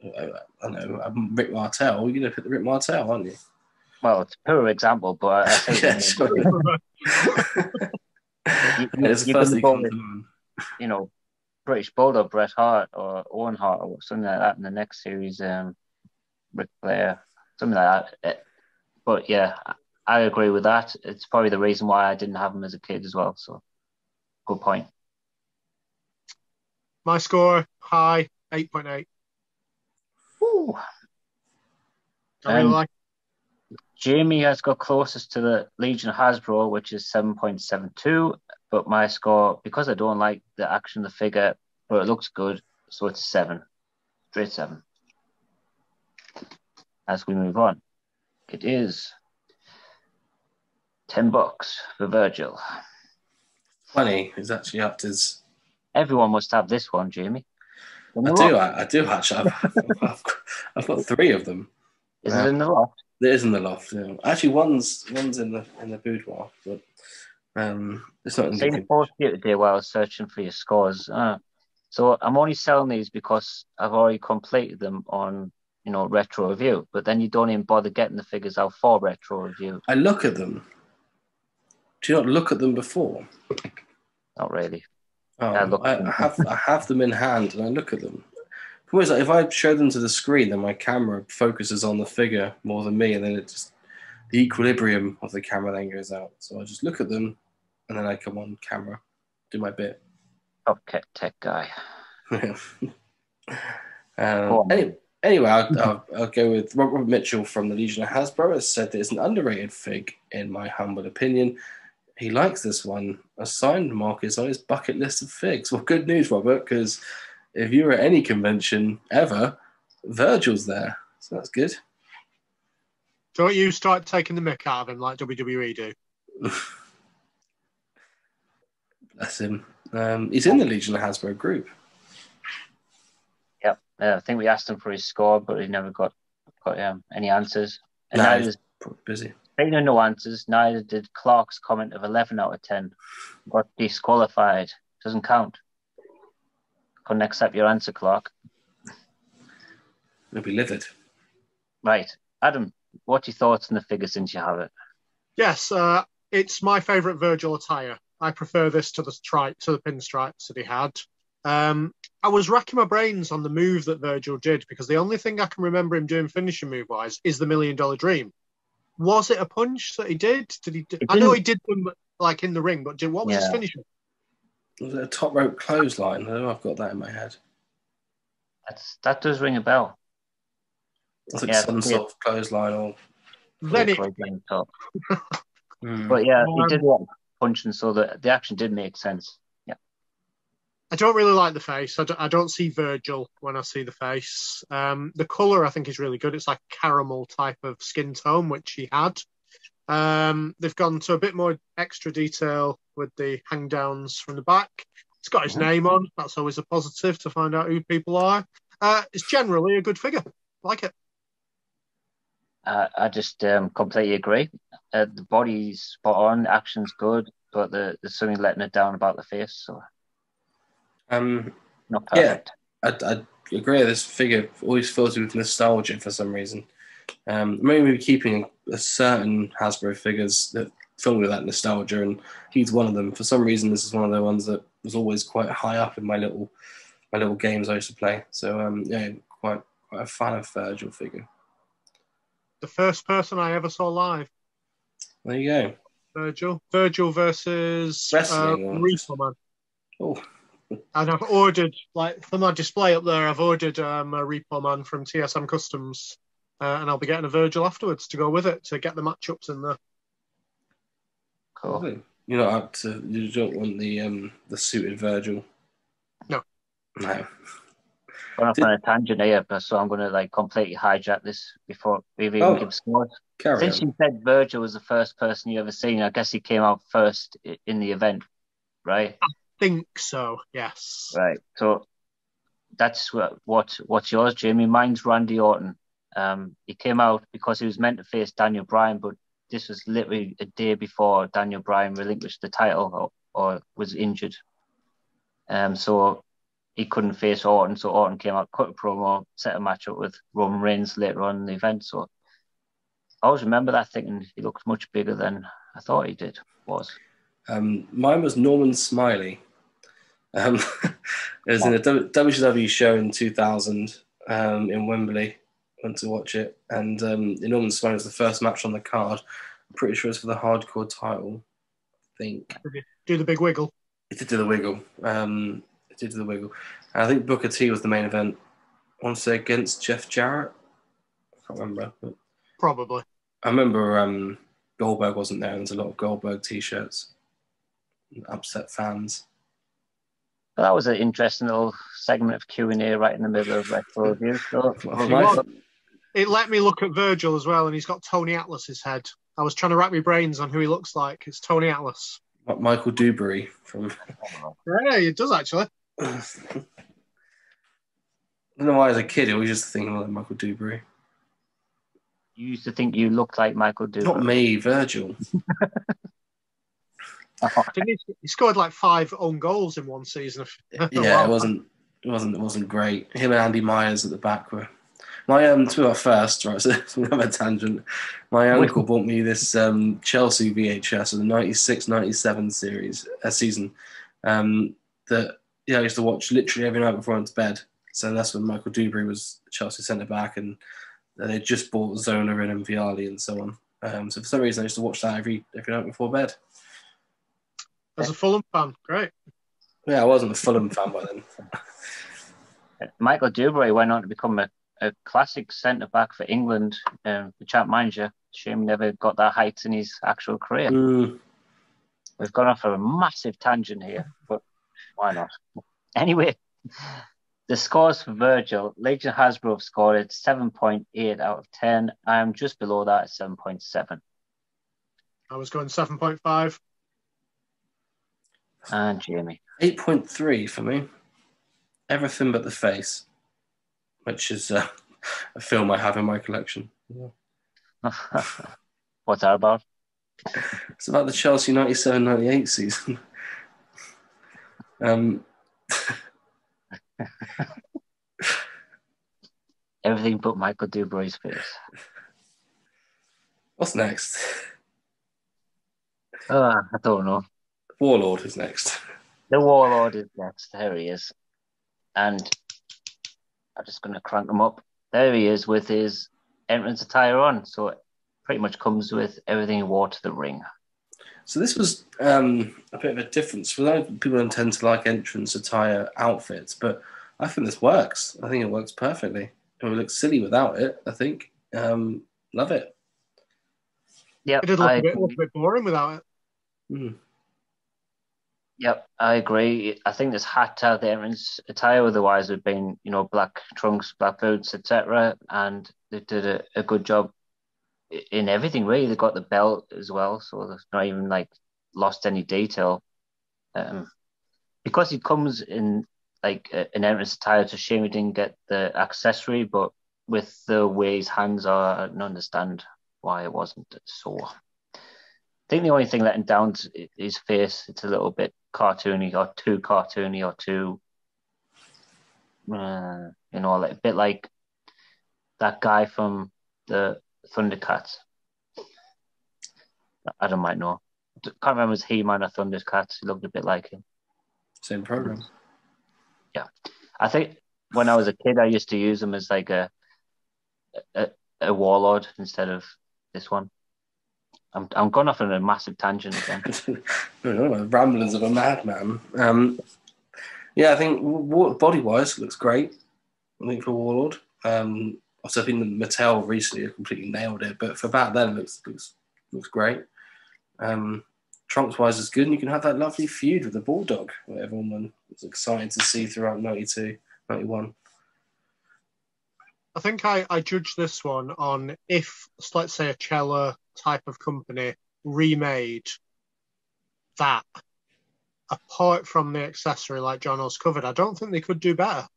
I don't know, Rick Martel, you're going to pick the Rick Martel, aren't you?" Well, it's a poor example, but I think yeah, sure. It's the first thing comes to mind. British Bulldog, Bret Hart, or Owen Hart, or something like that in the next series, Ric Flair, something like that. But yeah, I agree with that. It's probably the reason why I didn't have him as a kid as well. So, good point. My score, high, 8.8. Ooh. I really like it. Jamie has got closest to the Legion of Hasbro, which is 7.72. But my score, because I don't like the action of the figure, but it looks good, so it's 7. Straight 7. As we move on, it is $10 for Virgil. 20 is actually up to his... Everyone must have this one, Jamie. I do actually. I've got 3 of them. Is it in the loft? It is in the loft. Yeah. Actually, one's in the boudoir, but it's not in the. Seen a post here today while I was searching for your scores. So I'm only selling these because I've already completed them on retro review. But then you don't even bother getting the figures out for retro review. I look at them. Do you not look at them before? Not really. I have them in hand and I look at them. Always like if I show them to the screen, then my camera focuses on the figure more than me, and then the equilibrium of the camera then goes out. So I just look at them, and then I come on camera, do my bit. Top tech guy. Anyway, I'll go with Robert Mitchell from the Legion of Hasbro. Has said that it's an underrated fig, in my humble opinion. He likes this one. A signed mark is on his bucket list of figs. Well, good news, Robert, because if you were at any convention ever, Virgil's there. So that's good. Don't you start taking the mick out of him like WWE do? Bless him. He's in the Legion of Hasbro group. Yep. I think we asked him for his score, but he never got any answers. And No, neither, he's probably busy. speaking of no answers, neither did Clark's comment of 11 out of 10. Got disqualified. Doesn't count. Couldn't accept your answer, Clark. He'll be livid. Right. Adam, what's your thoughts on the figure since you have it? Yes, it's my favourite Virgil attire. I prefer this to the pinstripes that he had. I was racking my brains on the move that Virgil did because the only thing I can remember him doing finishing move-wise is the $1 Million Dream. Was it a punch that he did? I know he did them like in the ring, but what was his finisher? Was it a top rope clothesline? I know I've got that in my head. That does ring a bell. Was it some sort of clothesline or? Then it. But yeah, he did want punching, so the action did make sense. Yeah. I don't really like the face. I don't see Virgil when I see the face. The colour I think is really good. It's like caramel type of skin tone, which he had. They've gone to a bit more extra detail with the hang downs from the back. It's got his name on. That's always a positive to find out who people are. It's generally a good figure. I like it. I just completely agree. The body's spot on, action's good, but there's something letting it down about the face. So, not perfect. Yeah, I agree. This figure always fills me with nostalgia for some reason. Maybe keeping a certain Hasbro figures that fill me with that nostalgia, and he's one of them. For some reason, this is one of the ones that was always quite high up in my little games I used to play. So quite a fan of Virgil figure. The first person I ever saw live. There you go. Virgil versus Repo Man. Oh. And I've ordered, for my display up there, I've ordered a Repo Man from TSM Customs. And I'll be getting a Virgil afterwards to go with it to get the matchups in there. Cool. You don't want the suited Virgil. No. Going off on a tangent here, so I'm going to completely hijack this before we even give scores. Since you said Virgil was the first person you ever seen, I guess he came out first in the event, right? I think so. Yes. Right. So that's what's yours, Jamie. Mine's Randy Orton. He came out because he was meant to face Daniel Bryan, but this was literally a day before Daniel Bryan relinquished the title or was injured. So he couldn't face Orton, so Orton came out, cut a promo, set a match up with Roman Reigns later on in the event. So I always remember that thinking he looked much bigger than I thought he Mine was Norman Smiley. It was in a WCW show in 2000 in Wembley. Went to watch it, and Norman Smiley was the first match on the card. I'm pretty sure it's for the hardcore title. I think. Do the big wiggle. It did do the wiggle. I think Booker T was the main event. I want to say against Jeff Jarrett. I can't remember. But Probably. I remember Goldberg wasn't there. There's a lot of Goldberg T-shirts. Upset fans. Well, that was an interesting little segment of Q&A right in the middle of retro review. So, it let me look at Virgil as well, and he's got Tony Atlas's head. I was trying to wrap my brains on who he looks like. It's Tony Atlas. Michael Dewberry from. Yeah, it does actually. I don't know why, as a kid, I was just thinking like Michael Dewberry. You used to think you looked like Michael Dewberry. Not me, Virgil. He scored 5 own goals in one season. Yeah, it wasn't great. Him and Andy Myers at the back were. My to our first, right? So another tangent. My uncle bought me this Chelsea VHS of the 96-97 season. that I used to watch literally every night before I went to bed. So that's when Michael Dewberry was Chelsea centre back, and they just bought Zola in and Vialli and so on. So for some reason, I used to watch that every night before bed. As a Fulham fan, great. Yeah, I wasn't a Fulham fan by then. Michael Dewberry went on to become a classic centre back for England, the champ manager. Shame he never got that height in his actual career. We've gone off a massive tangent here, but why not? Anyway, the scores for Virgil. Legion Hasbro have scored it 7.8 out of 10. I am just below that at 7.7. I was going 7.5. And Jamie. 8.3 for me. Everything But the Face, which is a film I have in my collection. Yeah. What's that about? It's about the Chelsea 97-98 season. Everything but Michael Dewberry's face. What's next? I don't know. Warlord is next. The Warlord is next. There he is. And I'm just going to crank him up. There he is with his entrance attire on. So it pretty much comes with everything he wore to the ring. So this was a bit of a difference. For a lot of people don't tend to like entrance attire outfits, but I think this works. I think it works perfectly. It would look silly without it, I think. Love it. Yeah, it did look a bit boring without it. Yep, I agree. I think this had to have the entrance attire, otherwise it would have been, black trunks, black boots, etc. And they did a good job in everything, really. They got the belt as well, so there's not even lost any detail. Because he comes in an entrance attire, it's a shame he didn't get the accessory, but with the way his hands are, I don't understand why it wasn't so. I think the only thing letting down is his face. It's a little bit cartoony, or too cartoony, or too, a bit like that guy from the Thundercats. Adam might know. Can't remember if it was He-Man or Thundercats. He looked a bit like him. Same program. Yeah. I think when I was a kid, I used to use him as like a warlord instead of this one. I'm going off on a massive tangent again. I don't know, ramblings of a madman. I think body-wise looks great. I think for Warlord. Also, I think the Mattel recently completely nailed it, but for back then, it looks great. Trunks-wise is good, and you can have that lovely feud with the Bulldog, that everyone was excited to see throughout 92, 91. I think I judge this one on if, let's say, a Chella type of company remade that, apart from the accessory like John O's covered, I don't think they could do better,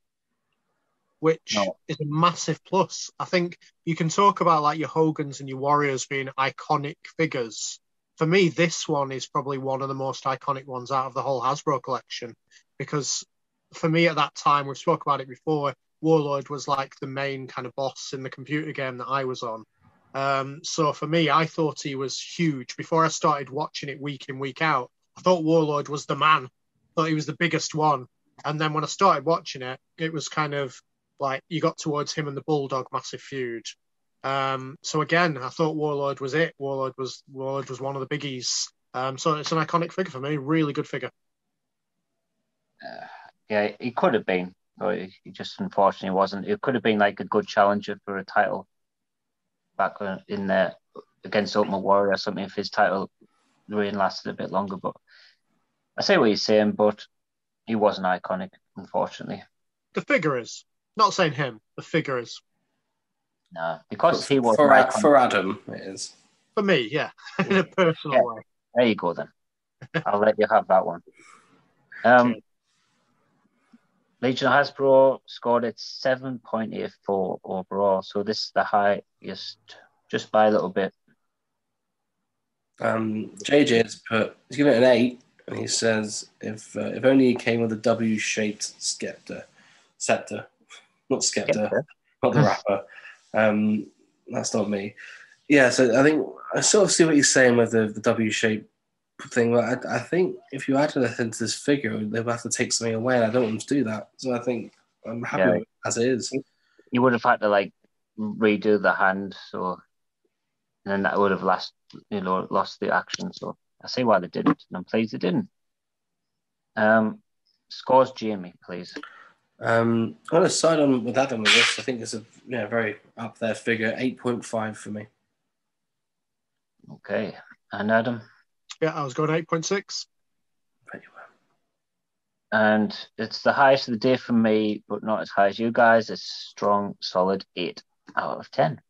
which is a massive plus. I think you can talk about your Hogans and your Warriors being iconic figures. For me, this one is probably one of the most iconic ones out of the whole Hasbro collection, because for me at that time, we've spoke about it before, Warlord was the main kind of boss in the computer game that I was on. So for me, I thought he was huge. Before I started watching it week in, week out, I thought Warlord was the man. I thought he was the biggest one. And then when I started watching it, it was kind of you got towards him and the Bulldog massive feud. So again, I thought Warlord was it. Warlord was one of the biggies. So it's an iconic figure for me. Really good figure. Yeah, he could have been. But he just unfortunately wasn't. It could have been a good challenger for a title back in there against Ultimate Warrior or something if his title reign lasted a bit longer. But I see what you're saying, but he wasn't iconic, unfortunately. The figure is. Not saying him, the figure is. No, because he was for Adam, it is. For me, yeah, in a personal way. There you go then. I'll let you have that one. Legion Hasbro scored at 7.84 overall, so this is the highest, just by a little bit. JJ he's given it an 8, and he says if only he came with a W-shaped scepter, not Skepta, not the rapper. That's not me. Yeah, so I think I sort of see what he's saying with the W-shaped thing. But I think if you add anything to this figure, they would have to take something away, and I don't want them to do that. So I think I'm happy with it as it is. You would have had to like redo the hand, so and then that would have lost the action. So I see why they didn't, and I'm pleased they didn't. Scores Jamie, please. I'm going to side on with Adam with this. I think it's a very up there figure, 8.5 for me. Okay, and Adam? Yeah, I was going 8.6. Pretty well. And it's the highest of the day for me, but not as high as you guys. It's strong, solid 8 out of 10.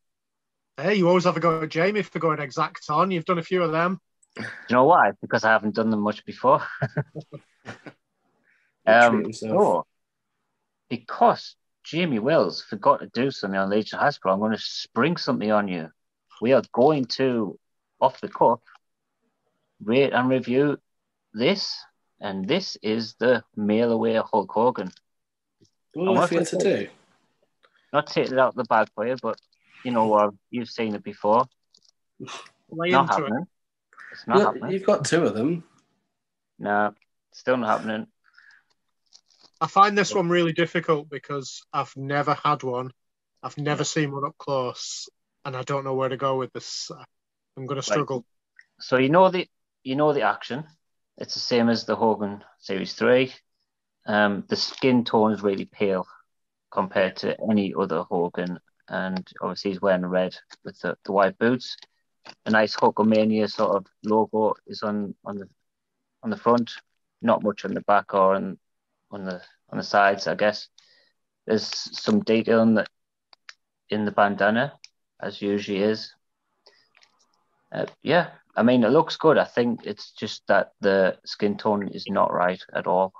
Hey, you always have a go at Jamie for going exact on. You've done a few of them. Do you know why? Because I haven't done them much before. Because Jamie Wills forgot to do something on Legion Hasbro, I'm going to spring something on you. We are going to, off the cuff, rate and review this, and this is the mail away Hulk Hogan. What do I forget to do? Not taking it out of the bag for you, but you've seen it before. Lay Not into happening. it. It's not happening. You've got 2 of them. No, still not happening. I find this one really difficult because I've never had one. I've never seen one up close, and I don't know where to go with this. I'm going to struggle. Right. So you know the action. It's the same as the Hogan Series 3. The skin tone is really pale compared to any other Hogan, and obviously he's wearing red with the white boots. A nice Hulkamania sort of logo is on the front, not much on the back or on the sides, I guess. There's some detail in the bandana, as usually is. I mean, it looks good. I think it's just that the skin tone is not right at all.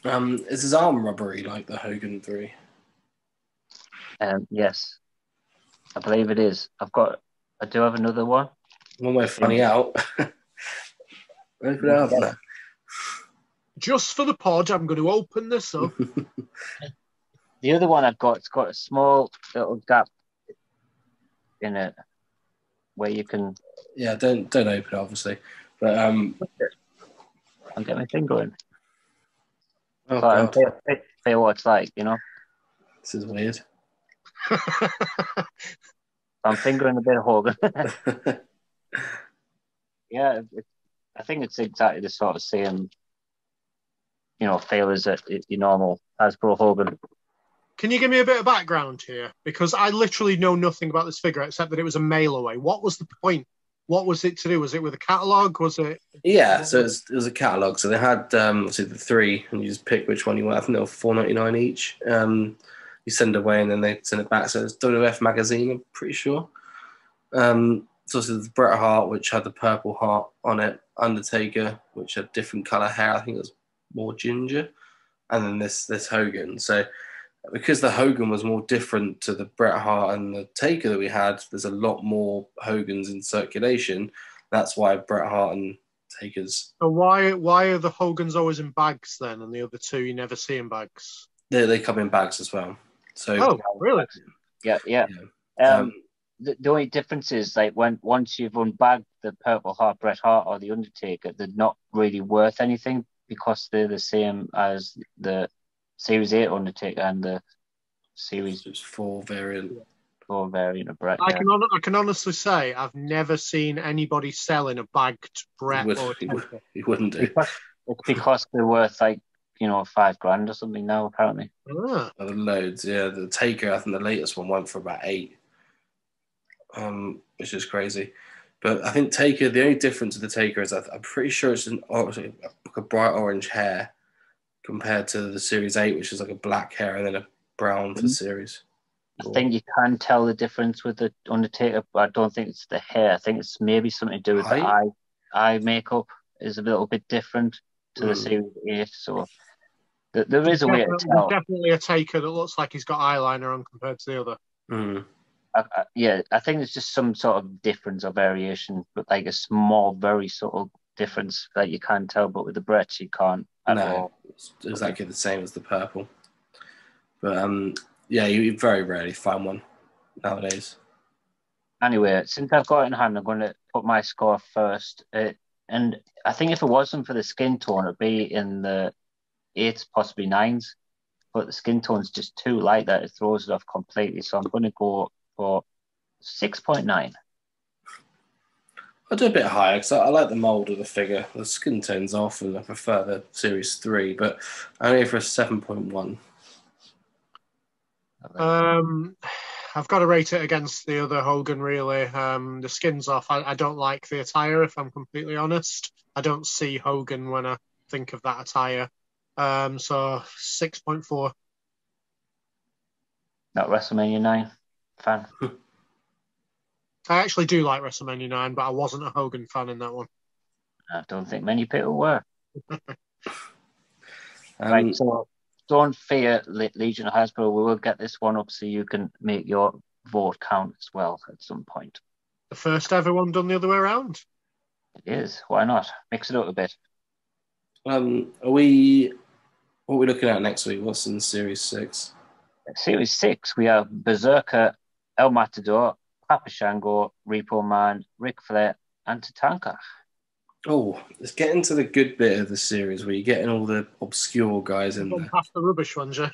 Is his arm rubbery like the Hogan 3? Yes, I believe it is. I do have another one. One way of finding out. Open it up now. Just for the pod, I'm going to open this up. The other one I've got, it's got a small little gap in it where you can. Yeah, don't open it, obviously. But I'm getting my finger in. Oh, But God. I'll what it's like, This is weird. I'm fingering a bit of Hogan. Yeah, I think it's exactly the sort of same, feel as your normal Hasbro Hogan. Can you give me a bit of background here? Because I literally know nothing about this figure except that it was a mail away. What was the point? What was it to do? Was it with a catalogue? Was it? Yeah, so it was a catalogue. So they had obviously the 3, and you just pick which one you want. I think they were $4.99 each. You send away, and then they send it back. So it's WWF magazine, I'm pretty sure. So also the Bret Hart, which had the purple heart on it. Undertaker, which had different colour hair. I think it was more ginger. And then this Hogan. So because the Hogan was more different to the Bret Hart and the Taker that we had, there's a lot more Hogans in circulation. That's why Bret Hart and Takers. So why are the Hogans always in bags then, and the other 2 you never see in bags? They come in bags as well. So really? Yeah. The only difference is like once you've unbagged the Purple Heart, Bret Hart, or the Undertaker, they're not really worth anything because they're the same as the Series 8 Undertaker and the Series 4 variant. 4 variant of Bret. I can honestly say I've never seen anybody selling a bagged Bret or Taker. You wouldn't do. It's because they're worth like $5,000 or something now apparently. Loads, yeah. The Taker, I think the latest one went for about 8. Which is crazy. But I think Taker, the only difference with the Taker is I'm pretty sure it's like a bright orange hair compared to the Series 8, which is like a black hair and then a brown for Series. I think you can tell the difference with the Undertaker, but I don't think it's the hair. I think it's maybe something to do with the eye makeup is a little bit different to the Series 8. So there is a way to tell. There's definitely a Taker that looks like he's got eyeliner on compared to the other. I think it's just some sort of difference or variation, but like a small, very subtle difference that you can tell. But with the Bretts, you can't at all. It's exactly the same as the purple. But you very rarely find one nowadays. Anyway, since I've got it in hand, I'm going to put my score first. And I think if it wasn't for the skin tone, it'd be in the 8s, possibly 9s. But the skin tone's just too light that it throws it off completely. So I'm going to go for 6.9. I'll do a bit higher because I like the mould of the figure. The skin tone's off, and I prefer the Series 3, but I'm only for a 7.1. I've got to rate it against the other Hogan, really. The skin's off. I don't like the attire, if I'm completely honest. I don't see Hogan when I think of that attire. So 6.4. Not WrestleMania 9 fan. I actually do like WrestleMania 9, but I wasn't a Hogan fan in that one. I don't think many people were. Right, so don't fear, Legion of Hasbro. We will get this one up so you can make your vote count as well at some point. The first ever one done the other way around? It is. Why not? Mix it up a bit. What are we looking at next week? What's in Series 6? Series 6, we have Berserker, El Matador, Papa Shango, Repo Man, Ric Flair, and Tatanka. Oh, let's get into the good bit of the series where you're getting all the obscure guys in there. Past the rubbish ones, yeah.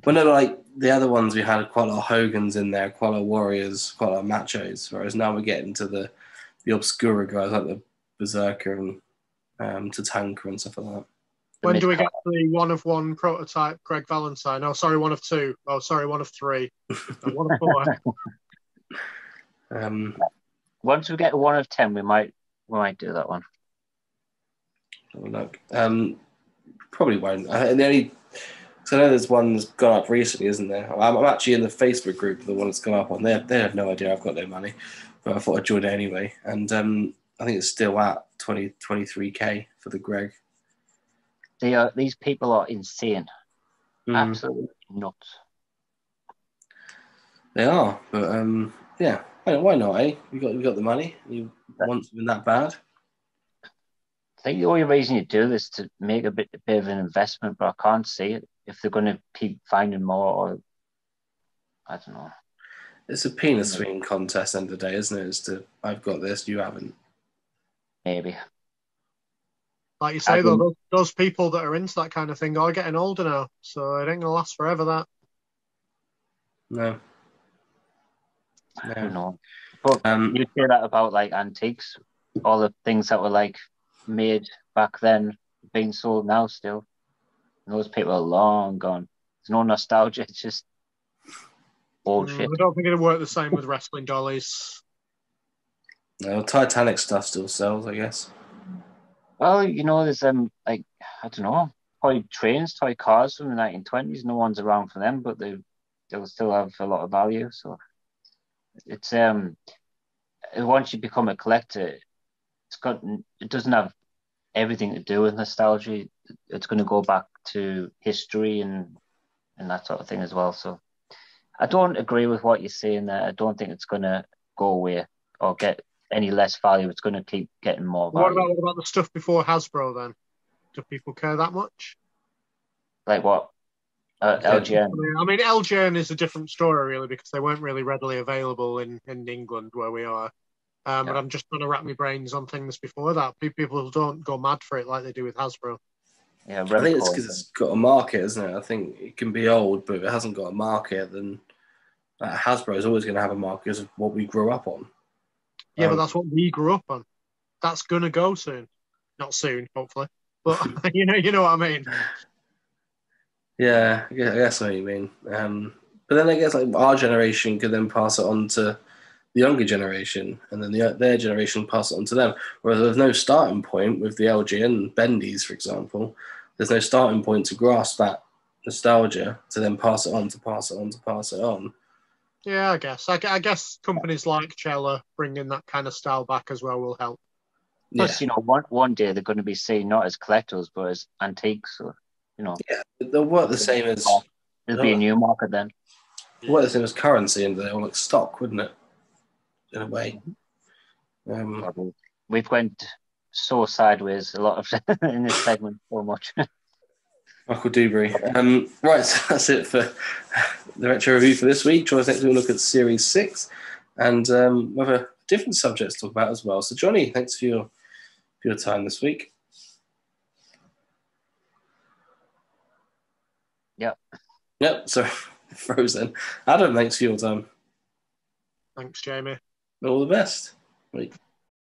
Well, no, like the other ones, we had quite a lot of Hogans in there, quite a lot of Warriors, quite a lot of Machos, whereas now we're getting to the obscure guys like the Berserker and Tatanka and stuff like that. When do we get to the 1 of 1 prototype Greg Valentine? Oh, sorry, 1 of 2. Oh, sorry, 1 of 3. 1 of 4. Once we get to 1 of 10, we might do that one. Look, probably won't. And the only, so I know there's one that's gone up recently, isn't there? I'm actually in the Facebook group, the one that's gone up on there. They have no idea I've got no money, but I thought I'd join it anyway. And I think it's still at 23K for the Greg. These people are insane. Absolutely nuts. They are, but yeah. Why not, eh? We got the money. You want something that bad? I think the only reason you do this is to make a bit of an investment, but I can't see it if they're going to keep finding more. Or I don't know. It's a penis swinging contest end of the day, isn't it? It's to I've got this, you haven't. Maybe. Like you say, though, those people that are into that kind of thing are getting older now, so it ain't gonna last forever. That. No. I don't know. But you say that about like antiques, all the things that were like made back then being sold now still. And those people are long gone. There's no nostalgia. It's just old shit. I don't think it'll work the same with wrestling dollies. No, Titanic stuff still sells, I guess. Well, you know, there's like I don't know, toy trains, toy cars from the 1920s. No one's around for them, but they'll still have a lot of value. So it's once you become a collector, it doesn't have everything to do with nostalgia. It's going to go back to history and that sort of thing as well. So I don't agree with what you're saying there. I don't think it's going to go away or get any less value. It's going to keep getting more value. What about the stuff before Hasbro then? Do people care that much? Like what? LGN. I mean, LGN is a different story, really, because they weren't really readily available in England where we are. But I'm just trying to wrap my brains on things before that. People don't go mad for it like they do with Hasbro. Yeah, I think it's because it's got a market, isn't it? I think it can be old, but if it hasn't got a market, then Hasbro is always going to have a market because of what we grew up on. Yeah, but that's what we grew up on. That's going to go soon. Not soon, hopefully. But you know what I mean. Yeah, I guess what you mean. But then I guess like our generation could then pass it on to the younger generation, and then their generation pass it on to them. Whereas there's no starting point with the LGN Bendies, for example. There's no starting point to grasp that nostalgia to then pass it on, to pass it on, to pass it on. Yeah, I guess. I guess companies like Chella bringing that kind of style back as well will help. Plus, you know, one day they're going to be seen not as collectors but as antiques. So, you know, yeah, they'll work the same as. There'll be a new market then. They'll work the same as currency, and they'll look stock, wouldn't it? In a way. We've went so sideways a lot of in this segment so much. Michael Dewberry. Right, so that's it for the retro review for this week. Join us next week. We'll look at Series 6. And we have a different subject to talk about as well. So, Johnny, thanks for your time this week. Yep, sorry, frozen. Adam, thanks for your time. Thanks, Jamie. All the best. Right.